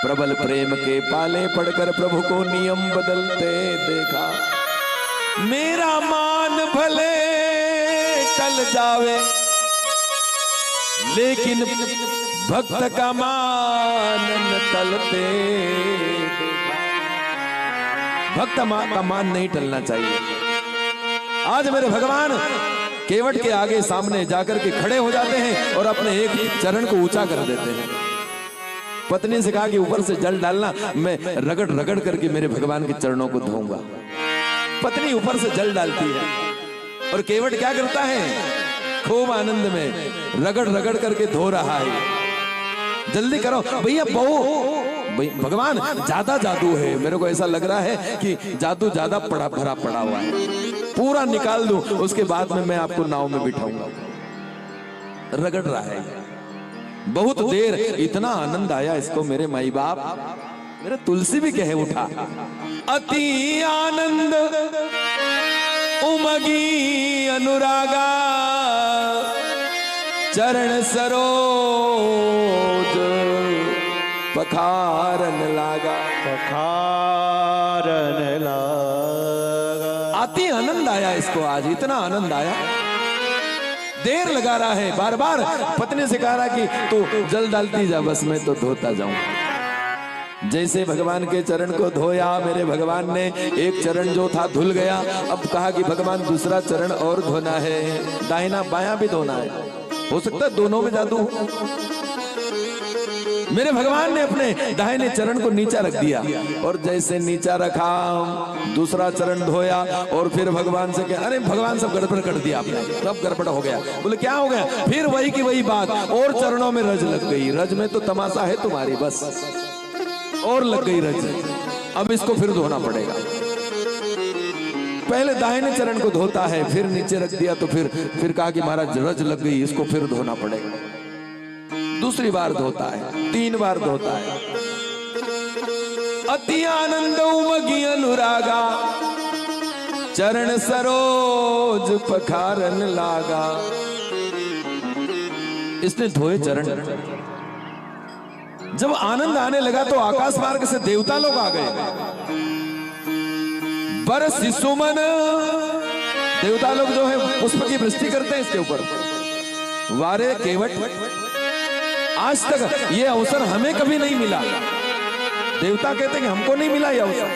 प्रबल प्रेम के पाले पड़कर प्रभु को नियम बदलते देखा। मेरा मान भले टल जावे, लेकिन भक्त का मान न टलते देखा। भक्त का मान नहीं टलना चाहिए। आज मेरे भगवान केवट के आगे सामने जाकर के खड़े हो जाते हैं और अपने एक चरण को ऊंचा कर देते हैं। पत्नी से कहा कि ऊपर से जल डालना, मैं रगड़ रगड़ करके मेरे भगवान के चरणों को धोऊंगा। पत्नी ऊपर से जल डालती है और केवट क्या करता है, खूब आनंद में रगड़ रगड़ करके धो रहा है। जल्दी करो भैया, भगवान ज्यादा जादू है, मेरे को ऐसा लग रहा है कि जादू ज्यादा भरा पड़ा हुआ है, पूरा निकाल दूं, उसके बाद में मैं आपको नाव में बिठाऊंगा। रगड़ रहा है बहुत देर। इतना आनंद आया इसको मेरे माई बाप, मेरे तुलसी भी कहे उठा, अति आनंद उमगी अनुरागा, चरण सरोज पखारन लागा। अति आनंद आया इसको, आज इतना आनंद आया, देर लगा रहा है। बार बार पत्नी से कह रहा कि तू जल डालती जा, बस मैं तो धोता जाऊं। जैसे भगवान के चरण को धोया, मेरे भगवान ने एक चरण जो था धुल गया। अब कहा कि भगवान दूसरा चरण और धोना है, दाहिना बायां भी धोना है, हो सकता है दोनों में जादू। मेरे भगवान ने अपने दाहिने चरण को नीचा रख दिया और जैसे नीचा रखा, दूसरा चरण धोया और फिर भगवान से कहा, अरे भगवान सब गड़बड़ कर दिया आपने, सब गड़बड़ हो गया। बोले क्या हो गया? फिर वही की वही बात, और चरणों में रज लग गई। रज में तो तमाशा है तुम्हारी, बस और लग गई रज, अब इसको फिर धोना पड़ेगा। पहले दाहिने चरण को धोता है, फिर नीचे रख दिया, तो फिर कहा कि महाराज रज लग गई, इसको फिर धोना पड़ेगा। दूसरी बार धोता है, 3 बार धोता है। अति आनंद उमगी अनुरागा, चरण सरोज पखारन लागा। इसने धोए चरण। जब आनंद आने लगा तो आकाश मार्ग से देवता लोग आ गए। बरसि सुमन, देवता लोग जो है पुष्प की वृष्टि करते हैं इसके ऊपर। वारे केवट, आज तक ये अवसर हमें कभी नहीं मिला। देवता कहते हैं कि हमको नहीं मिला ये अवसर,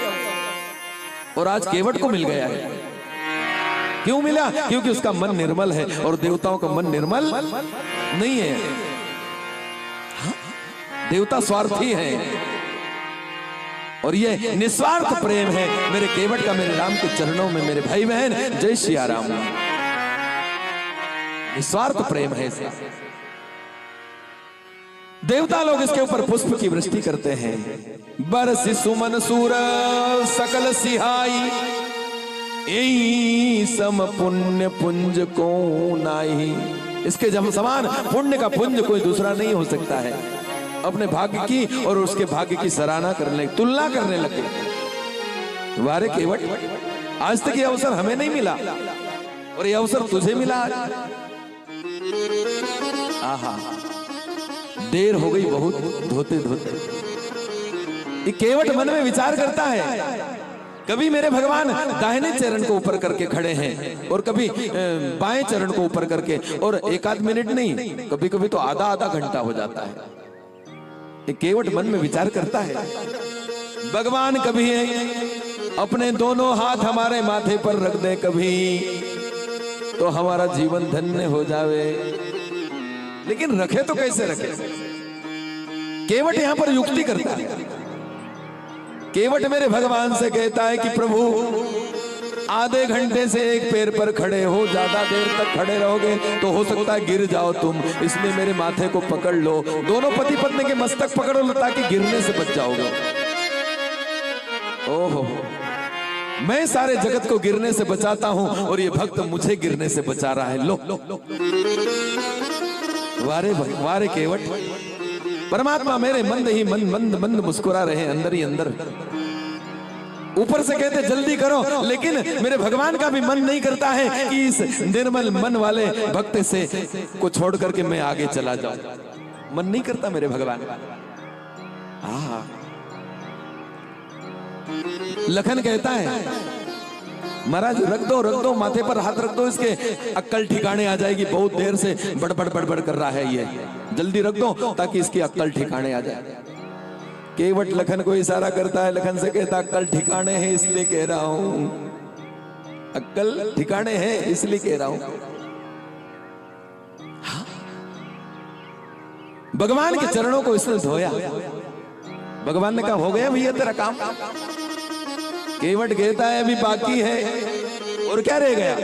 और आज केवट को मिल गया है। क्यों मिला? क्योंकि उसका मन निर्मल है, और देवताओं का मन निर्मल नहीं है। देवता स्वार्थी है, और ये निस्वार्थ प्रेम है मेरे केवट का, मेरे राम के चरणों में। मेरे भाई बहन, जय सिया राम। निस्वार्थ प्रेम है इसका। देवता लोग इसके ऊपर पुष्प की वृष्टि करते हैं। बरसि सुमन सूर सकल सिहाई, एई सम पुण्य पुंज को नाई। इसके जब समान पुण्य का पुंज कोई दूसरा नहीं हो सकता है। अपने भाग्य की और उसके भाग्य की सराहना करने, तुलना करने लगे। वारे केवट, आज तक ये अवसर हमें नहीं मिला, और ये अवसर तुझे मिला आज। आहा, देर हो गई बहुत धोते धोते। ये केवट मन में विचार करता है, कभी मेरे भगवान दाहिने चरण को ऊपर करके खड़े हैं, और कभी बाएं चरण को ऊपर करके, और 1-8 मिनट नहीं, कभी कभी तो आधा घंटा हो जाता है। ये केवट मन में विचार करता है, भगवान कभी अपने दोनों हाथ हमारे माथे पर रख दे, कभी तो हमारा जीवन धन्य हो जावे। लेकिन रखे तो कैसे रखे? केवट यहां पर युक्ति करता है। केवट मेरे भगवान से कहता है कि प्रभु, आधे घंटे से एक पैर पर खड़े हो, ज्यादा देर तक खड़े रहोगे तो हो सकता है गिर जाओ तुम, इसलिए मेरे माथे को पकड़ लो। दोनों पति पत्नी के मस्तक पकड़ लो ताकि गिरने से बच जाओगे। ओहो, मैं सारे जगत को गिरने से बचाता हूं, और ये भक्त मुझे गिरने से बचा रहा है। लो वारे केवट, परमात्मा मेरे मंद ही मंद मुस्कुरा रहे अंदर ही अंदर। ऊपर से कहते जल्दी करो, लेकिन मेरे भगवान का भी मन नहीं करता है कि इस निर्मल मन वाले भक्त से को छोड़ करके मैं आगे चला जाऊं। मन नहीं करता मेरे भगवान का। लखन कहता है, महाराज रख दो माथे पर हाथ रख दो, इसके अक्कल ठिकाने आ जाएगी। बहुत देर से बड़बड़ कर रहा है ये, जल्दी रख दो ताकि इसकी अक्कल ठिकाने आ जाए। केवट लखन को इशारा करता है, लखन से कहता अक्कल ठिकाने हैं इसलिए कह रहा हूं, अक्कल ठिकाने हैं इसलिए कह रहा हूं। हाँ? भगवान के चरणों को इसने धोया। भगवान ने कहा हो गया भैया तेरा काम। केवट कहता है अभी बाकी है। और क्या रह गया?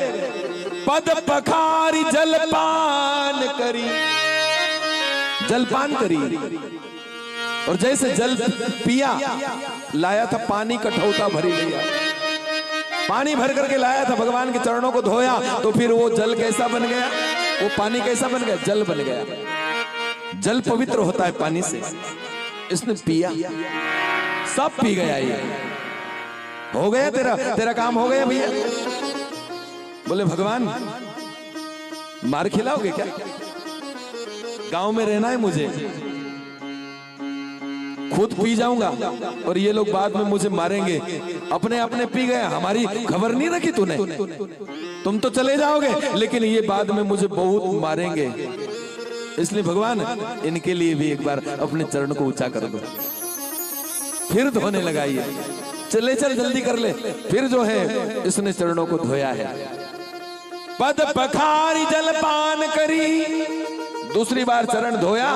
पद पखारी जलपान करी, जलपान करी। और जैसे जल पिया, लाया था पानी कठौता भरी लिया, पानी भर करके लाया था, भगवान के चरणों को धोया, तो फिर वो जल कैसा बन गया? वो पानी कैसा बन गया? जल बन गया। जल पवित्र होता है पानी से। इसने पिया, सब पी गया। ये हो गया तेरा काम हो गया भैया। बोले भगवान मार खिलाओगे क्या? गांव में रहना है मुझे, खुद पी जाऊंगा और ये लोग बाद में मुझे मारेंगे। अपने अपने पी गए, हमारी खबर नहीं रखी तूने। तुम तो चले जाओगे लेकिन ये बाद में मुझे बहुत मारेंगे। इसलिए भगवान इनके लिए भी एक बार अपने चरण को ऊंचा कर दो। फिर धोने लगा ये, चल जल्दी कर ले। फिर जो है इसने चरणों को धोया है। पद पखारी जलपान करी, दूसरी बार चरण धोया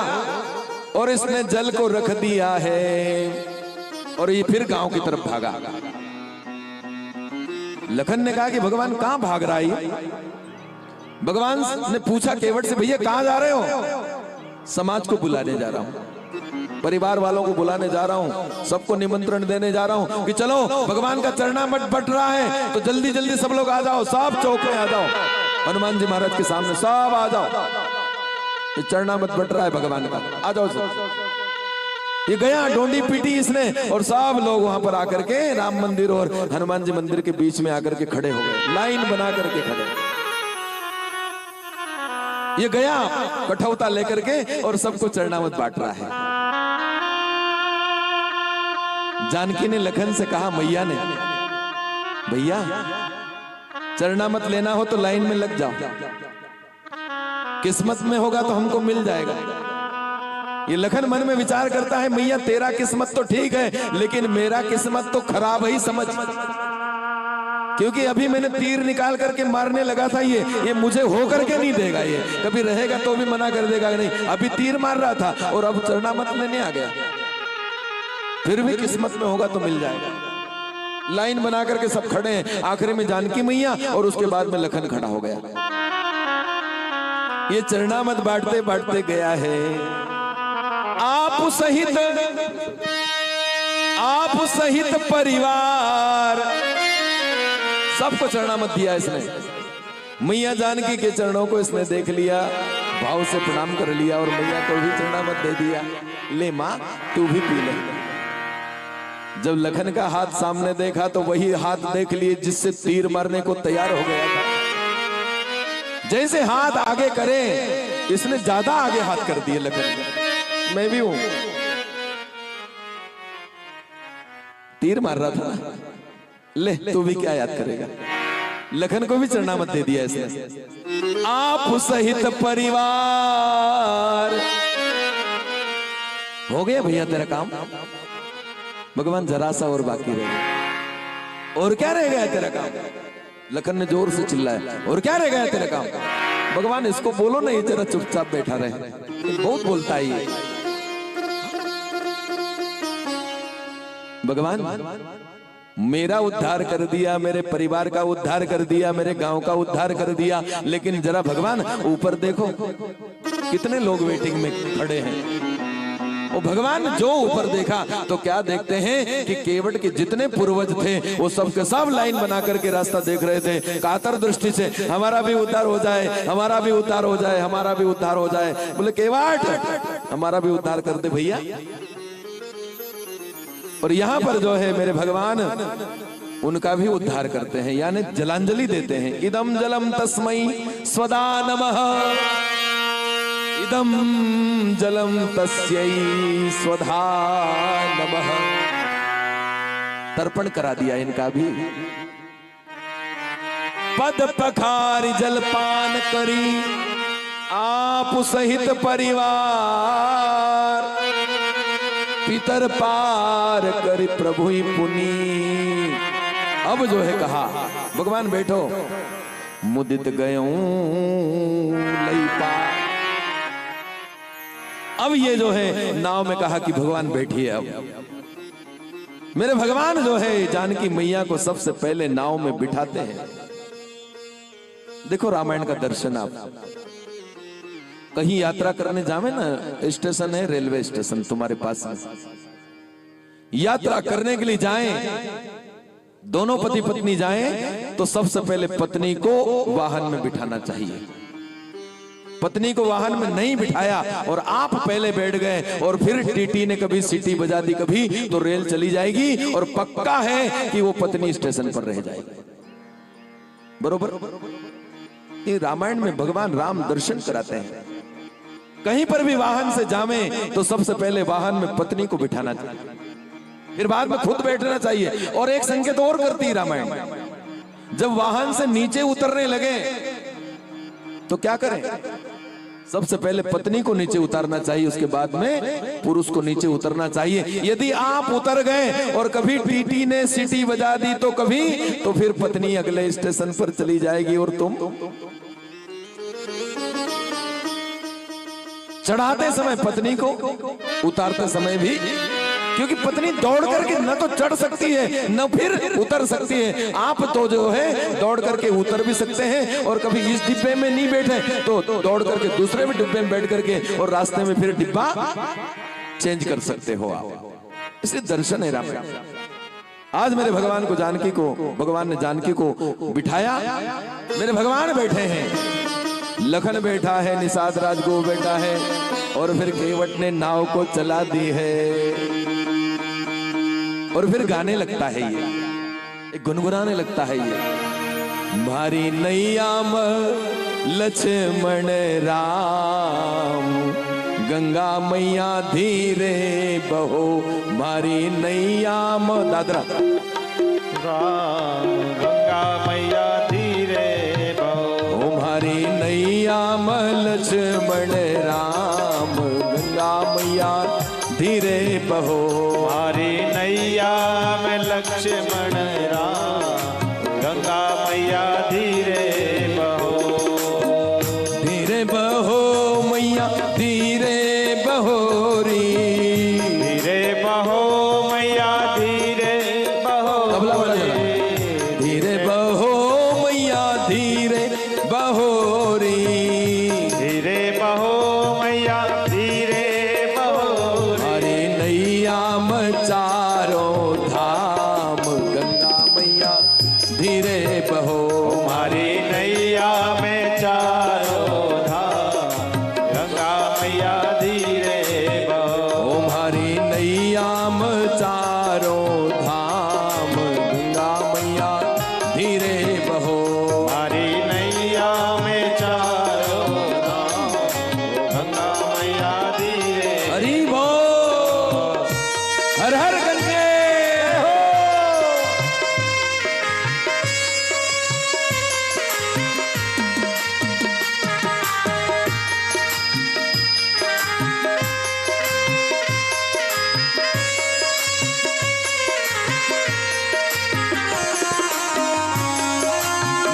और इसने जल को रख दिया है। और ये फिर गांव की तरफ भागा। लखन ने कहा कि भगवान कहां भाग रहा है? भगवान ने पूछा केवट से, भैया कहां जा रहे हो? समाज को बुलाने जा रहा हूं, परिवार वालों को बुलाने जा रहा हूं, सबको निमंत्रण देने जा रहा हूं कि चलो भगवान का चरणामठ बट रहा है तो जल्दी जल्दी सब लोग आ जाओ, सब चौक में आ जाओ, हनुमान जी महाराज के सामने सब आ जाओ, ये चरणामठ बट रहा है भगवान का, आ जाओ सब। ये गया, डोंडी पीटी इसने और सब लोग वहां पर आकर के राम मंदिर और हनुमान जी मंदिर के बीच में आकर के खड़े हो गए, लाइन बना करके खड़े। ये गया कठौता लेकर के और सबको चरणामत बांट रहा है। जानकी ने लखन से कहा, मैया ने, भैया चरणामत लेना हो तो लाइन में लग जाओ, किस्मत में होगा तो हमको मिल जाएगा। ये लखन मन में विचार करता है, मैया तेरा किस्मत तो ठीक है लेकिन मेरा किस्मत तो खराब ही समझ, क्योंकि अभी मैंने तीर निकाल करके मारने लगा था, ये मुझे हो करके नहीं देगा, ये कभी रहेगा तो भी मना कर देगा नहीं। अभी तीर मार रहा था और अब चरणामत लेने आ गया, फिर भी किस्मत में होगा तो मिल जाएगा। लाइन बना करके सब खड़े हैं, आखिरी में जानकी मैया और उसके बाद में लखन खड़ा हो गया। ये चरणामत बांटते बांटते गया है। आप सहित परिवार सबको चरणामत दिया इसने। मैया जानकी के चरणों को इसने देख लिया, भाव से प्रणाम कर लिया और मैया को भी चरणामत दे दिया, ले मां तू भी पी ले। जब लखन का हाथ सामने देखा तो वही हाथ देख लिए जिससे तीर मारने को तैयार हो गया था। जैसे हाथ आगे करे इसने ज्यादा आगे हाथ कर दिए लखन ने। मैं भी हूं, तीर मार रहा था ना, ले तू भी क्या याद करेगा। लखन को भी चरणामत दे दिया इसने। आप सहित परिवार, हो गया भैया तेरा काम। भगवान जरा सा और बाकी रह गया। और क्या रह गया तेरा काम? लखन ने जोर से चिल्लाया, और क्या रह गया तेरा काम? भगवान इसको बोलो ना, ये जरा चुपचाप बैठा रहे, बहुत बोलता है ये। भगवान मेरा उद्धार कर दिया, मेरे परिवार का उद्धार कर दिया, मेरे गांव का उद्धार कर दिया, लेकिन जरा भगवान ऊपर देखो कितने लोग वेटिंग में खड़े हैं। और भगवान जो ऊपर देखा तो क्या देखते हैं कि केवट के जितने पूर्वज थे वो सब के सब लाइन बना करके रास्ता देख रहे थे, कातर दृष्टि से, हमारा भी उद्धार हो जाए, हमारा भी उद्धार हो जाए, हमारा भी उद्धार हो जाए। बोले केवट हमारा भी उद्धार कर दे भैया। और यहां पर जो है मेरे भगवान उनका भी उद्धार करते हैं, यानी जलांजलि देते हैं। इदम जलम तस्मै स्वदा नमः, इदम जलम तस्यै स्वधा नमः। तर्पण करा दिया इनका भी। पद पखारी जलपान करी आप सहित परिवार, पितर पार कर प्रभु ही पुनी। अब जो है कहा भगवान बैठो, मुदित गयूं लई पार। अब ये जो है नाव में कहा कि भगवान बैठिए। अब मेरे भगवान जो है जानकी मैया को सबसे पहले नाव में बिठाते हैं। देखो रामायण का दर्शन, आप कहीं यात्रा करने जावे ना, स्टेशन है रेलवे स्टेशन तुम्हारे पास में, यात्रा करने के लिए जाएं, दोनों पति पत्नी जाएं तो सबसे पहले पत्नी को वाहन में बिठाना चाहिए। पत्नी को वाहन में नहीं बिठाया और आप पहले बैठ गए और फिर टीटी ने कभी सीटी बजा दी कभी, तो रेल चली जाएगी और पक्का है कि वो पत्नी स्टेशन पर रह जाएगी। बरोबर। ये रामायण में भगवान राम दर्शन कराते हैं। कहीं पर भी वाहन से जावें तो सबसे पहले वाहन में पत्नी को बिठाना चाहिए, फिर बाद में खुद बैठना चाहिए। और एक संकेत और करती है रामायण, जब वाहन से नीचे उतरने लगे तो क्या करें? सबसे पहले पत्नी को नीचे उतारना चाहिए, उसके बाद में पुरुष को नीचे उतरना चाहिए। यदि आप उतर गए और कभी टीटी ने सीटी बजा दी तो कभी, तो फिर पत्नी अगले स्टेशन पर चली जाएगी और तुम चढ़ाते समय पत्नी को, उतारते समय भी, क्योंकि पत्नी दौड़ करके न तो चढ़ सकती है न फिर उतर सकती है। आप तो जो है दौड़ करके उतर भी सकते हैं और कभी इस डिब्बे में नहीं बैठे तो दौड़ करके दूसरे में डिब्बे में बैठ करके और रास्ते में फिर डिब्बा चेंज कर सकते हो आप। इसलिए दर्शन है रामायण। आज मेरे भगवान को, जानकी को, भगवान ने जानकी को बिठाया। मेरे भगवान बैठे हैं, लखन बैठा है, निषाद राजगो बैठा है और फिर केवट ने नाव को चला दी है। और फिर गाने लगता है ये गुनगुनाने लगता है ये, भारी नैया लक्ष्मण राम, गंगा मैया धीरे बहो, भारी नैया दादरा
राम, गंगा मैया धीरे बहो,
भारी नैया लक्ष्मण राम, गंगा मैया धीरे बहो,
हमारी नैया में लक्ष्मण राम, गंगा मैया धीरे बहो,
धीरे बहो मैया धीरे बहोरी,
धीरे बहो मैया धीरे बहो,
तबला वाला जरा, धीरे बहो मैया धीरे बहोरी,
धीरे बहो मैया धीरे बहो,
हरे नैया चारों धाम, गंगा मैया धीरे बहो,
हमारी नैया में चारों धाम, गंगा मैया धीरे बहो,
हमारी नैया चारों धाम, गंगा मैया धीरे बहो,
हमारी नैया में चारों धाम, गंगा मैया धीरे
हरि बोल, हर हर गंगे हो।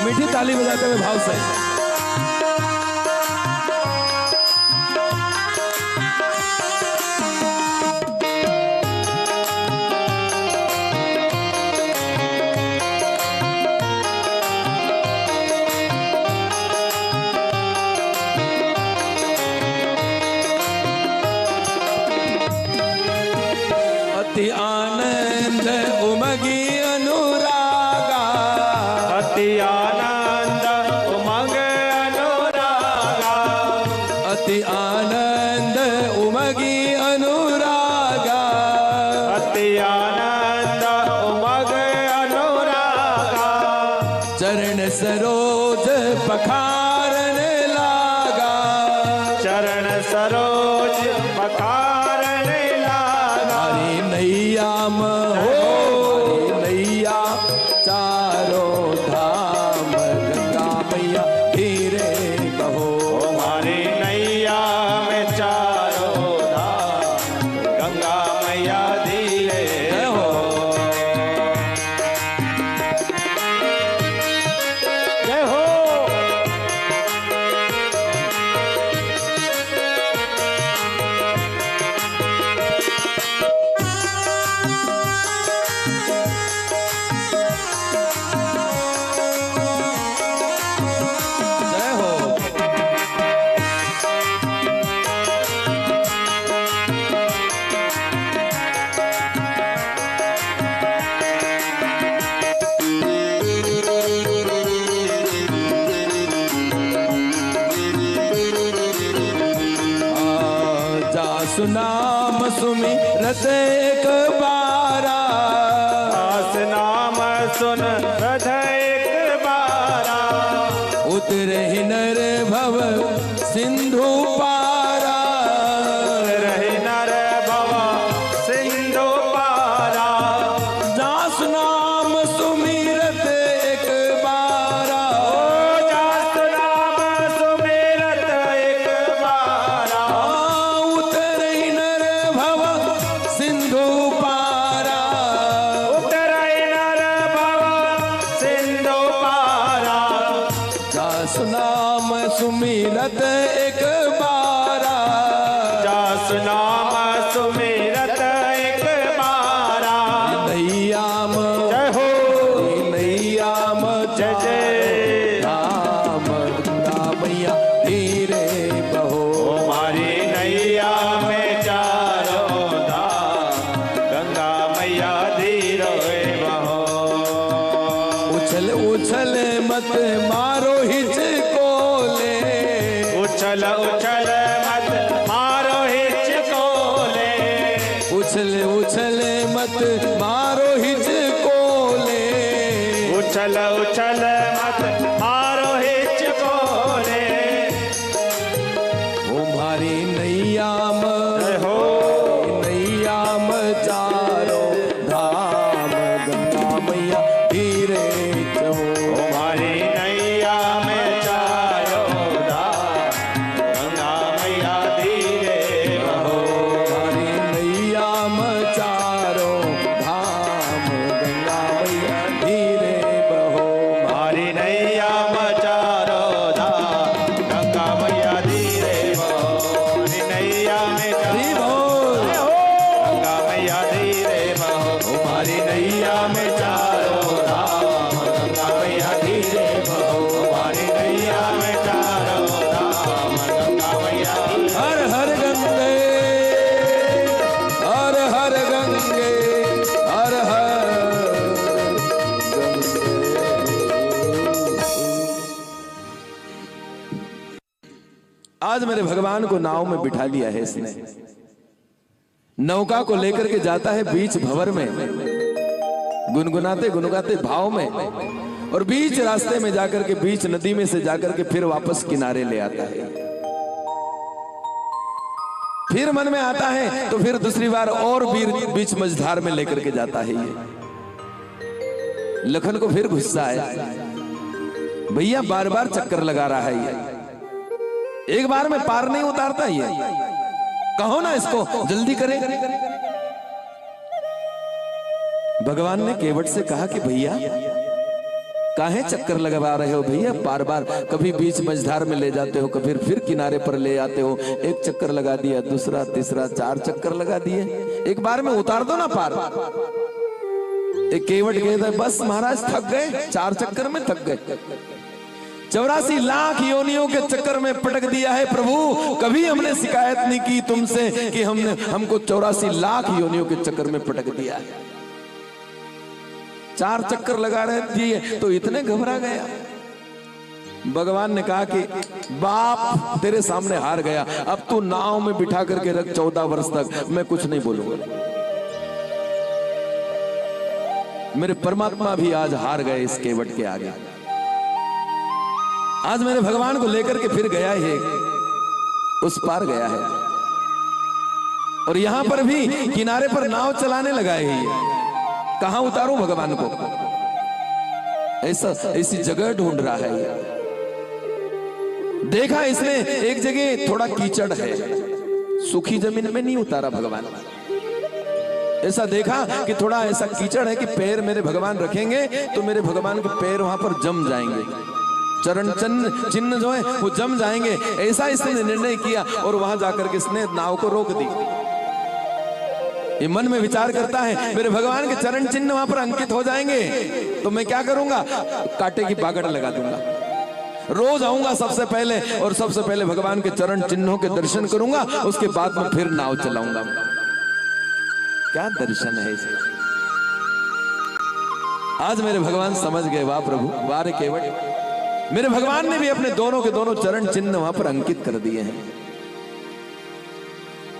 मीठी ताली बजाते हुए भाव से अति आनंद उमगी अनुरागा,
अति आनंद उमंग अनुरागा,
अति आनंद उमगी अनुरागा,
अति आनंद उमंग अनुरागा,
चरण सरोज पखारने लागा,
चरण सरोज पखारने लागा,
हरी नैया हो, हरी
सुन सध एक बारा,
उतरे नर भव सिंधु पारा,
रहे नर भव सिंधु पारा,
जासु नाम सुमिरत एक बारा,
जासु नाम सुमिरत एक बारा,
उतरे नर भव सिंधु पारा,
उतरे नर भव सिंधु पारा,
जासु नाम सुमिरत एक बारा,
जासु नाम सुमिरत एक बारा,
नैयाम
जय हो
नैयाम
जय जय,
राम मैया धीरे बहो,
हमारी नैया में चारों धाम, गंगा मैया धीरे बहो,
उछल उछल मत मारो हिचकोले,
उछल उछल मत मारो हिचकोले,
उछल उछल मत मारो हिचकोले,
उछल उछल मत मारो हिचकोले,
तुम्हारी नैयाम
जय हो
नैयाम चारो धाम, गंगा मैया धीरे चहो,
हमारी नैया में चारों धाम, गंगा मैया धीरे बहो,
तुम्हारी नैयाम चारो धाम, गंगा मैया धीरे बहो,
हमारी नैया में चारों धाम, गंगा मैया धीरे बहो, हमारी नैया में
हरि
चारों
बोल।
गंगा मैया धीरे बहो, हमारी नैया में चारों धाम, गंगा मैया धीरे बहो, हमारी नैया में चारों धाम, गंगा मैया धीरे
हर हर गंगे, हर हर गंगे, हर हर गंगे। आज मेरे भगवान को नाव में बिठा लिया है इसने, नौका को लेकर के जाता है बीच भंवर में, गुनगुनाते गुनगुनाते भाव में, और बीच रास्ते में जाकर के बीच नदी में से जाकर के फिर वापस किनारे ले आता है। फिर मन में आता है तो फिर दूसरी बार और बीच मझधार में लेकर के जाता है ये। लखन को फिर गुस्सा आया, भैया बार बार चक्कर लगा रहा है ये, एक बार में पार नहीं उतारता ये, कहो ना इसको जल्दी करे। भगवान ने केवट से कहा कि भैया काहे चक्कर लगवा रहे हो भैया, बार बार कभी बीच मझधार में ले जाते हो, कभी फिर किनारे पर ले आते हो, एक चक्कर लगा दिया, दूसरा तीसरा 4 चक्कर लगा दिए, एक बार में उतार दो ना पार। एक केवट कहता बस महाराज थक गए, 4 चक्कर में थक गए, 84 लाख योनियों के चक्कर में पटक दिया है प्रभु, कभी हमने शिकायत नहीं की तुमसे कि हमको 84 लाख योनियों के चक्कर में पटक दिया है, 4 चक्कर लगा रहे थे तो इतने घबरा गया। भगवान ने कहा कि बाप तेरे सामने हार गया, अब तू नाव में बिठा करके रख 14 वर्ष तक, मैं कुछ नहीं बोलूंगा। मेरे परमात्मा भी आज हार गए इस केवट के आगे। आज मेरे भगवान को लेकर के फिर गया है, उस पार गया है, और यहां पर भी किनारे पर नाव चलाने लगा है ये। कहां उतारूं भगवान को, ऐसी जगह ढूंढ रहा है ये। देखा इसने एक जगह थोड़ा कीचड़ है, सूखी जमीन में नहीं उतारा भगवान, ऐसा देखा कि थोड़ा ऐसा कीचड़ है कि पैर मेरे भगवान रखेंगे तो मेरे भगवान के पैर वहां पर जम जाएंगे, चरण चिन्ह जो है वो जम जाएंगे, ऐसा इसने निर्णय किया और वहां जाकर के इसने नाव को रोक दी। ये मन में विचार करता है मेरे भगवान के चरण चिन्ह वहां पर अंकित हो जाएंगे तो मैं क्या करूंगा, कांटे की बागड़ लगा दूंगा, रोज आऊंगा सबसे पहले और सबसे पहले भगवान के चरण चिन्हों के दर्शन करूंगा, उसके बाद में फिर नाव चलाऊंगा। क्या दर्शन है इसे। आज मेरे भगवान समझ गए, वाह प्रभु वाह रे केवट, मेरे भगवान ने भी अपने दोनों के दोनों चरण चिन्ह वहां पर अंकित कर दिए हैं।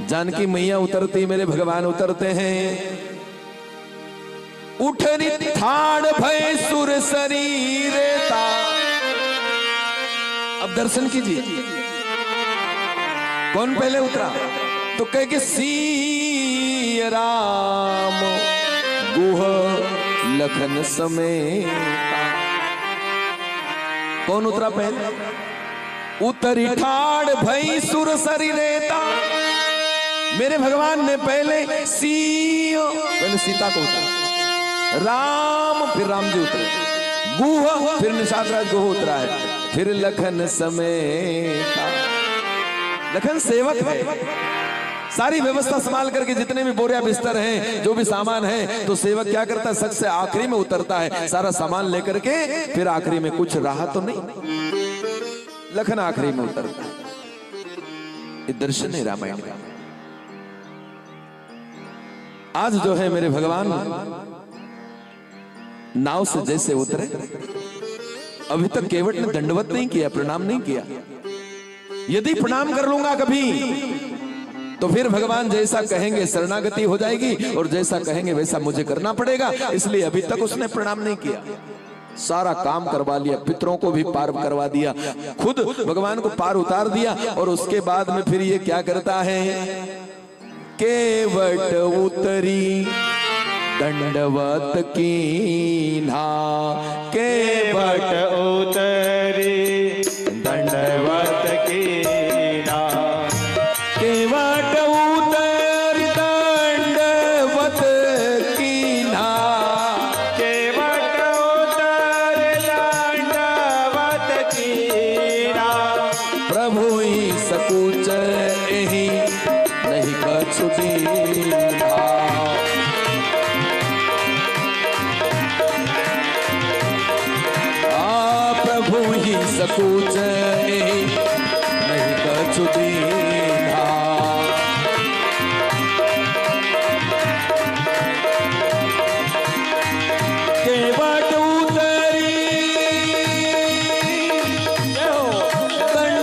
जानकी मैया उतरती मेरे भगवान उतरते हैं, उठरी ठाड़ भय सुर शरीरेता। अब दर्शन कीजिए, कौन पहले उतरा? तो कह के सिय राम गुह लखन समेता। कौन उतरा पहले? उतरी ठाड़ भई सुर शरीरेता। मेरे भगवान ने पहले सीता को उतरा, राम फिर राम जी उतरे, गुह फिर निषाद राज गुह उतरा है, फिर लखन समेता। लखन सेवक है, सारी व्यवस्था संभाल करके जितने भी बोरिया बिस्तर हैं, जो भी सामान है, तो सेवक क्या करता है? सबसे आखिरी में उतरता है, सारा सामान लेकर के, फिर आखिरी में कुछ रहा तो नहीं, लखन आखिरी में उतरता है। ये दर्शन है रामायण का। आज जो है मेरे भगवान नाव से जैसे उतरे, अभी तक केवट ने दंडवत नहीं किया, प्रणाम नहीं किया। यदि प्रणाम कर लूंगा कभी तो फिर भगवान जैसा कहेंगे शरणागति हो जाएगी, और जैसा कहेंगे वैसा मुझे करना पड़ेगा, इसलिए अभी तक उसने प्रणाम नहीं किया। सारा काम करवा लिया, पितरों को भी पार करवा दिया, खुद भगवान को पार उतार दिया, और उसके बाद में फिर ये क्या करता है? केवट उतरी दंडवत कीन्हा। केवट
उतरी दंडवत कीन्हा।
केवट उतरी दंडवत कीन्हा।
केवट उतरी दंडवत कीन्हा।
प्रभु ही सकुच एहि नहीं कछु दीन्हा। प्रभु ही सकुच एहि नहीं कछु दीन्हा। केवट उतरी दंडवत कीन्हा।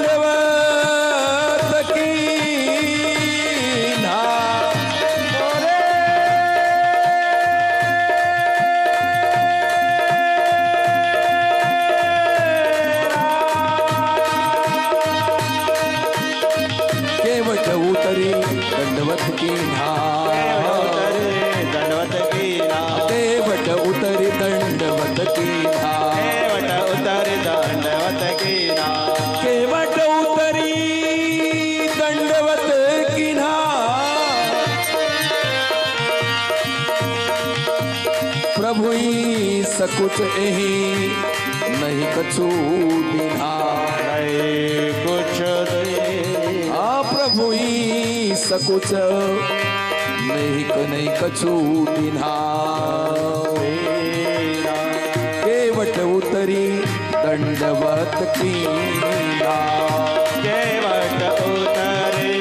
केवट उतरी दंडवत कीन्हा।
दंडवत कीन्हा।
केवट उतरी दंडवत कीन्हा।
केवट उतरी दंडवत कीन्हा।
केवट उतरी दंडवत कीन्हा। प्रभु ही सकुच एहि नहीं कछु दीन्हा।
नहीं कुछ
आ प्रभु ही सकुच नहीं कछु दीन्हा। केवट उतरी दंडवत कीन्हा।
केवट उतरी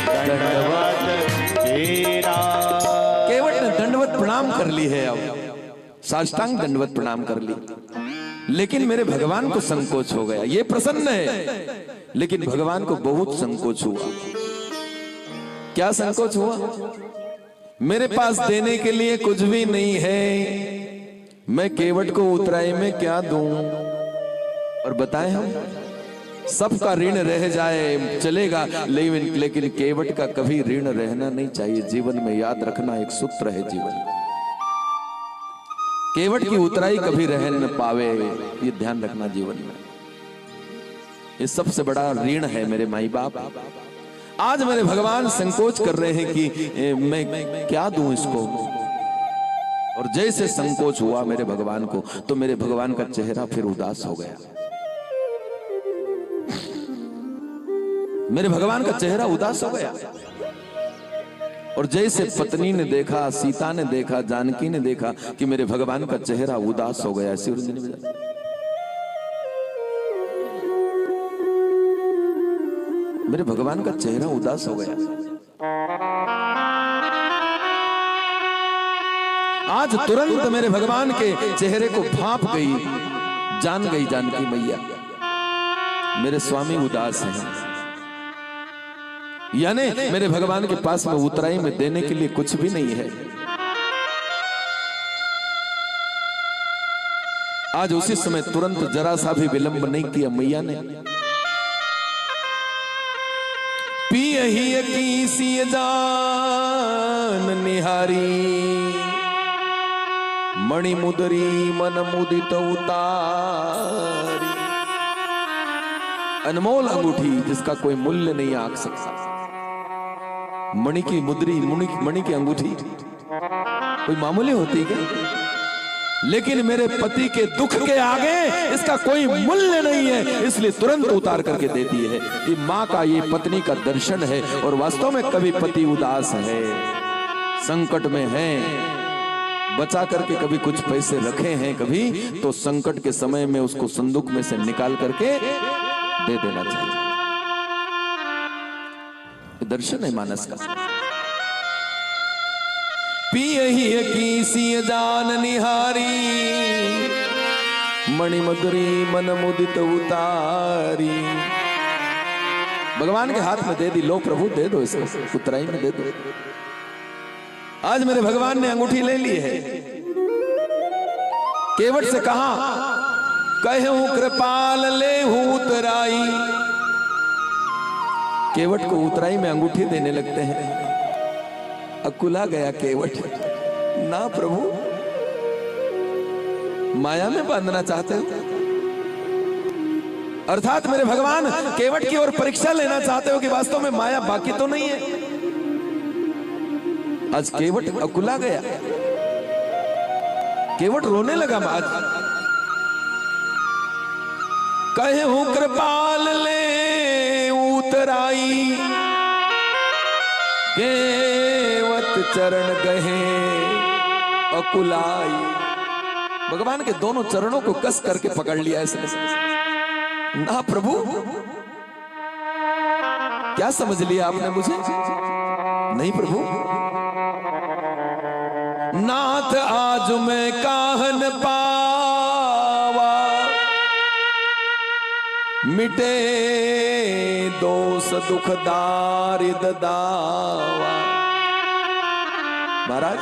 दंडवत कीन्हा।
केवट ने दंडवत प्रणाम कर ली है, अब साष्टांग दंडवत प्रणाम कर ली, लेकिन मेरे भगवान को संकोच हो गया। ये प्रसन्न है, लेकिन भगवान को बहुत संकोच हुआ। क्या संकोच हुआ? मेरे पास देने के लिए कुछ भी नहीं है, मैं केवट को उतराई में क्या दूं? और बताएं, हम सबका ऋण रह जाए चलेगा, लेकिन केवट का कभी ऋण रहना नहीं चाहिए। जीवन में याद रखना एक सूत्र है जीवन का। केवट की उतराई कभी रह न पावे, ये ध्यान रखना जीवन में। ये सबसे बड़ा ऋण है मेरे माई बाप। आज मेरे भगवान संकोच कर रहे हैं कि मैं क्या दूं इसको, और जैसे संकोच हुआ मेरे भगवान को, तो मेरे भगवान का चेहरा फिर उदास हो गया। मेरे भगवान का चेहरा उदास हो गया, और जैसे पत्नी ने देखा, सीता ने देखा, जानकी ने देखा कि मेरे भगवान का चेहरा उदास हो गया, ऐसी मेरे भगवान का चेहरा उदास हो गया। आज तुरंत मेरे भगवान के चेहरे को भाप गई, जान गई जानकी मैया मेरे स्वामी उदास हैं, यानी मेरे भगवान के पास में उतराई में देने के लिए कुछ भी नहीं है। आज उसी समय तुरंत जरा सा भी विलंब नहीं किया मैया ने। पियहि की सिय जान निहारी, मणि मुदरी मन मुदित उतारी। अनमोल अंगूठी जिसका कोई मूल्य नहीं आंक सकता। मणि की मुद्री, मणि की अंगूठी कोई मामूली होती क्या? लेकिन मेरे पति के दुख के आगे इसका कोई मूल्य नहीं है, इसलिए तुरंत उतार करके देती है। ये माँ का, ये पत्नी का दर्शन है। और वास्तव में कभी पति उदास है, संकट में है, बचा करके कभी कुछ पैसे रखे हैं कभी, तो संकट के समय में उसको संदूक में से निकाल करके दे देना चाहिए। दर्शन है मानस का। पियहि की सिय जान निहारी, मणि मधुरी मन मुदित उतारी। भगवान के हाथ में दे दी, लो प्रभु दे दो इसको, उतराई में दे दो। आज मेरे भगवान ने अंगूठी ले ली है। केवट से कहा, कहूं कृपाल ले हूं उतराई। केवट को उतराई में अंगूठी देने लगते हैं। अकुला गया केवट, ना प्रभु माया में बांधना चाहते हो, अर्थात मेरे भगवान केवट की ओर परीक्षा लेना चाहते हो कि वास्तव में माया बाकी तो नहीं है। आज केवट अकुला गया, केवट रोने लगा। आज कहूं कृपाल ले उतराई, केवट चरण गहे अकुलाई। भगवान के दोनों चरणों को कस करके पकड़ लिया इसने। ना प्रभु, क्या समझ लिया आपने मुझे? नहीं प्रभु, नाथ आज मैं काहन पावा, मिटे दोष दुख दारिद दावा। महाराज,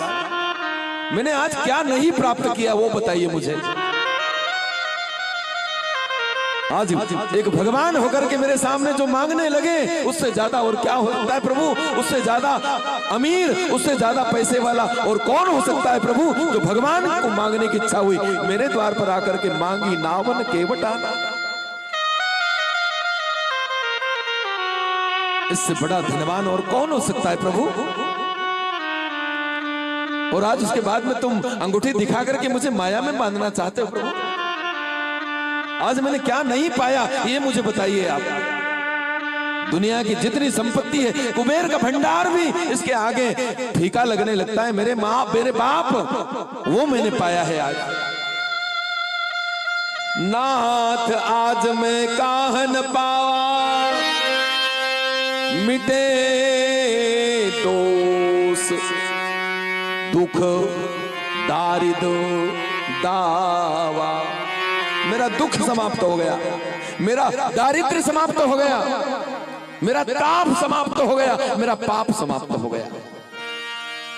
मैंने आज क्या नहीं प्राप्त किया वो बताइए मुझे। आज एक भगवान होकर के मेरे सामने जो मांगने लगे, उससे ज्यादा और क्या हो सकता है प्रभु? उससे ज्यादा अमीर, उससे ज्यादा पैसे वाला और कौन हो सकता है प्रभु, जो भगवान को मांगने की इच्छा हुई मेरे द्वार पर आकर के मांगी नावन केवट आना। इससे बड़ा धनवान और कौन हो सकता है प्रभु? और आज उसके बाद में तुम अंगूठी दिखा करके मुझे माया में बांधना चाहते हो प्रभु। आज मैंने क्या नहीं पाया ये मुझे बताइए आप। दुनिया की जितनी संपत्ति है, कुबेर का भंडार भी इसके आगे फीका लगने लगता है। मेरे बाप, वो मैंने पाया है आज। नाथ आज मैं काहन पावा, मिटे दोष दुख दारिद दावा। मेरा दुख समाप्त हो गया, मेरा दारिद्र्य समाप्त हो गया, मेरा ताप समाप्त हो गया, मेरा पाप समाप्त हो गया।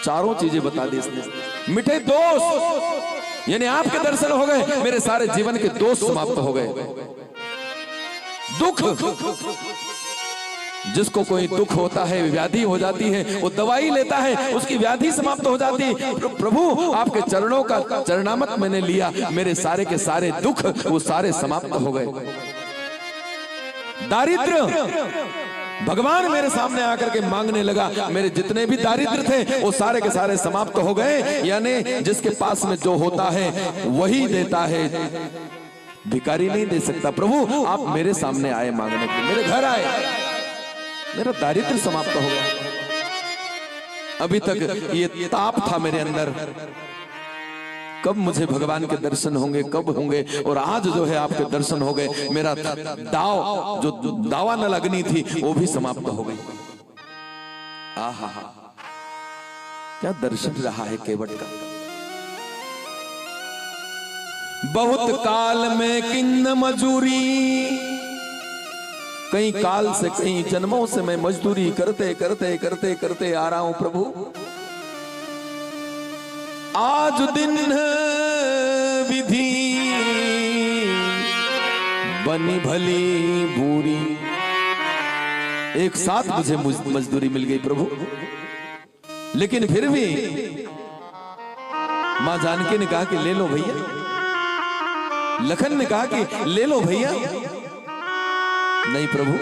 चारों चीजें बता दी इसने। मिटे दोष यानी आपके दर्शन हो गए, मेरे सारे जीवन के दोष समाप्त हो गए। दुख, जिसको कोई दुख होता है, व्याधि हो जाती है, वो दवाई लेता है, उसकी व्याधि समाप्त हो जाती है। प्रभु आपके चरणों का चरणामत मैंने लिया, मेरे सारे के सारे दुख वो सारे समाप्त हो गए। दारिद्र्य, भगवान मेरे सामने आकर के मांगने लगा, मेरे जितने भी दारिद्र्य थे वो सारे के सारे समाप्त हो गए। यानी जिसके पास में जो होता है वही देता है, भिखारी नहीं दे सकता। प्रभु आप मेरे सामने आए मांगने के, मेरे घर आए, मेरा दारिद्र्य समाप्त हो गया। अभी तक ये ताप था मेरे अंदर, कब मुझे भगवान के दर्शन होंगे, कब होंगे? और आज जो है आपके दर्शन हो गए, मेरा दाव जो दावा न लगनी थी वो भी समाप्त हो गई। आहा, क्या दर्शन रहा है केवट का। बहुत काल में किन्न मजूरी, कई काल से कई जन्मों से मैं मजदूरी करते करते करते करते आ रहा हूं प्रभु। आज दिन विधि बनी भली बुरी। एक साथ मुझे मजदूरी मिल गई प्रभु, लेकिन फिर भी मां जानकी ने कहा कि ले लो भैया। लखन ने कहा कि ले लो भैया। नहीं प्रभु,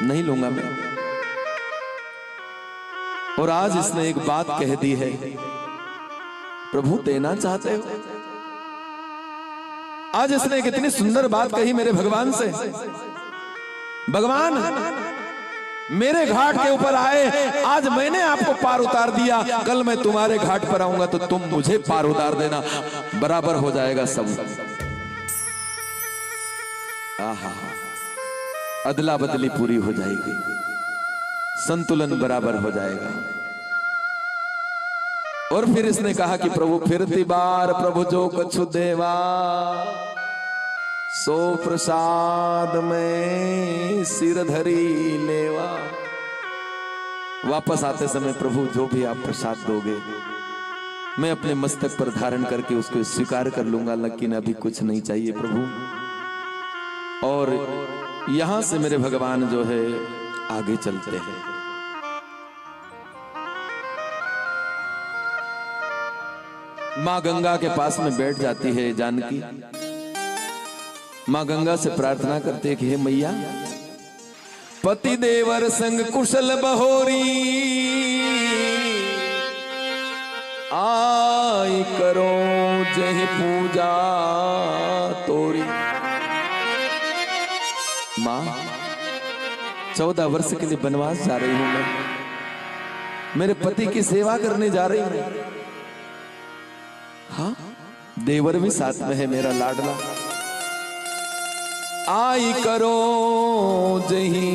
नहीं लूंगा मैं। और आज इसने एक बात कह दी है, प्रभु देना चाहते हो? आज इसने एक इतनी सुंदर बात कही मेरे भगवान से। भगवान मेरे घाट के ऊपर आए, आज मैंने आपको पार उतार दिया, कल मैं तुम्हारे घाट पर आऊंगा तो तुम मुझे पार उतार देना, बराबर हो जाएगा सब। आहा, अदला बदली पूरी हो जाएगी, संतुलन बराबर हो जाएगा। और फिर इसने कहा कि प्रभु फिरती बार प्रभु जो कछु देवा, सो प्रसाद में सिर धरी लेवा। वापस आते समय प्रभु जो भी आप प्रसाद दोगे मैं अपने मस्तक पर धारण करके उसको स्वीकार कर लूंगा, लेकिन अभी कुछ नहीं चाहिए प्रभु। और यहां से मेरे भगवान जो है आगे चलते हैं। मां गंगा के पास में बैठ जाती है जानकी। मां गंगा से प्रार्थना करते हैं कि हे मैया, पति देवर संग कुशल बहोरी, आई करो जहि पूजा तोरी। मां 14 वर्ष के लिए वनवास जा रही हूं मैं, मेरे पति की सेवा करने जा रही हूं। हाँ, देवर भी साथ में है मेरा लाडला। आई करो जही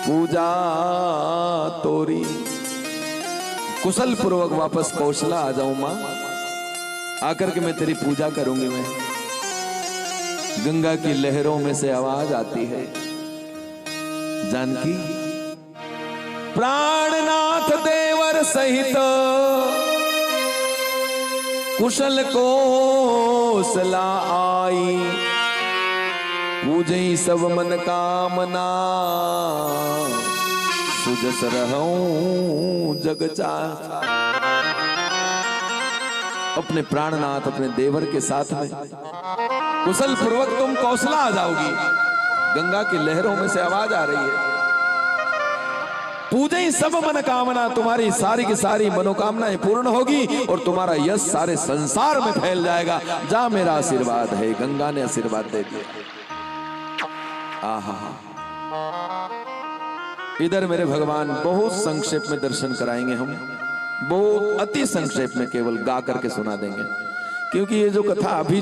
पूजा तोरी। कुशल पूर्वक वापस कौशला आ जाऊं मां, आकर के मैं तेरी पूजा करूंगी। मैं गंगा की लहरों में से आवाज आती है, जानकी प्राणनाथ देवर सहित कुशल कौशला आई, पूजई सब मन कामना, सुजस रहूं जग चाहा। अपने प्राणनाथ अपने देवर के साथ में कुशल पूर्वक तुम कौशला आ जाओगी। गंगा की लहरों में से आवाज आ रही है, पूजई सब मन कामना, तुम्हारी सारी की सारी मनोकामनाएं पूर्ण होगी और तुम्हारा यश सारे संसार में फैल जाएगा। जा मेरा आशीर्वाद है। गंगा ने आशीर्वाद दे दिया। आहा, इधर मेरे भगवान बहुत संक्षेप में दर्शन कराएंगे हम, बहुत अति संक्षेप में, केवल गा करके सुना देंगे, क्योंकि ये जो कथा अभी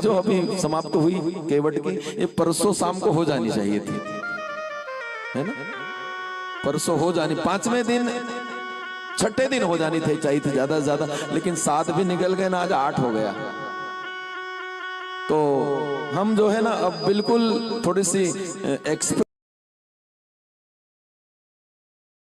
समाप्त हुई केवट की, ये परसों शाम को हो जानी चाहिए थी, है ना? परसों हो जानी, 5वें दिन 6ठे दिन हो जानी चाहिए ज्यादा से ज्यादा, लेकिन 7 भी निकल गए ना, आज 8 हो गया। तो हम जो है ना अब बिल्कुल थोड़ी सी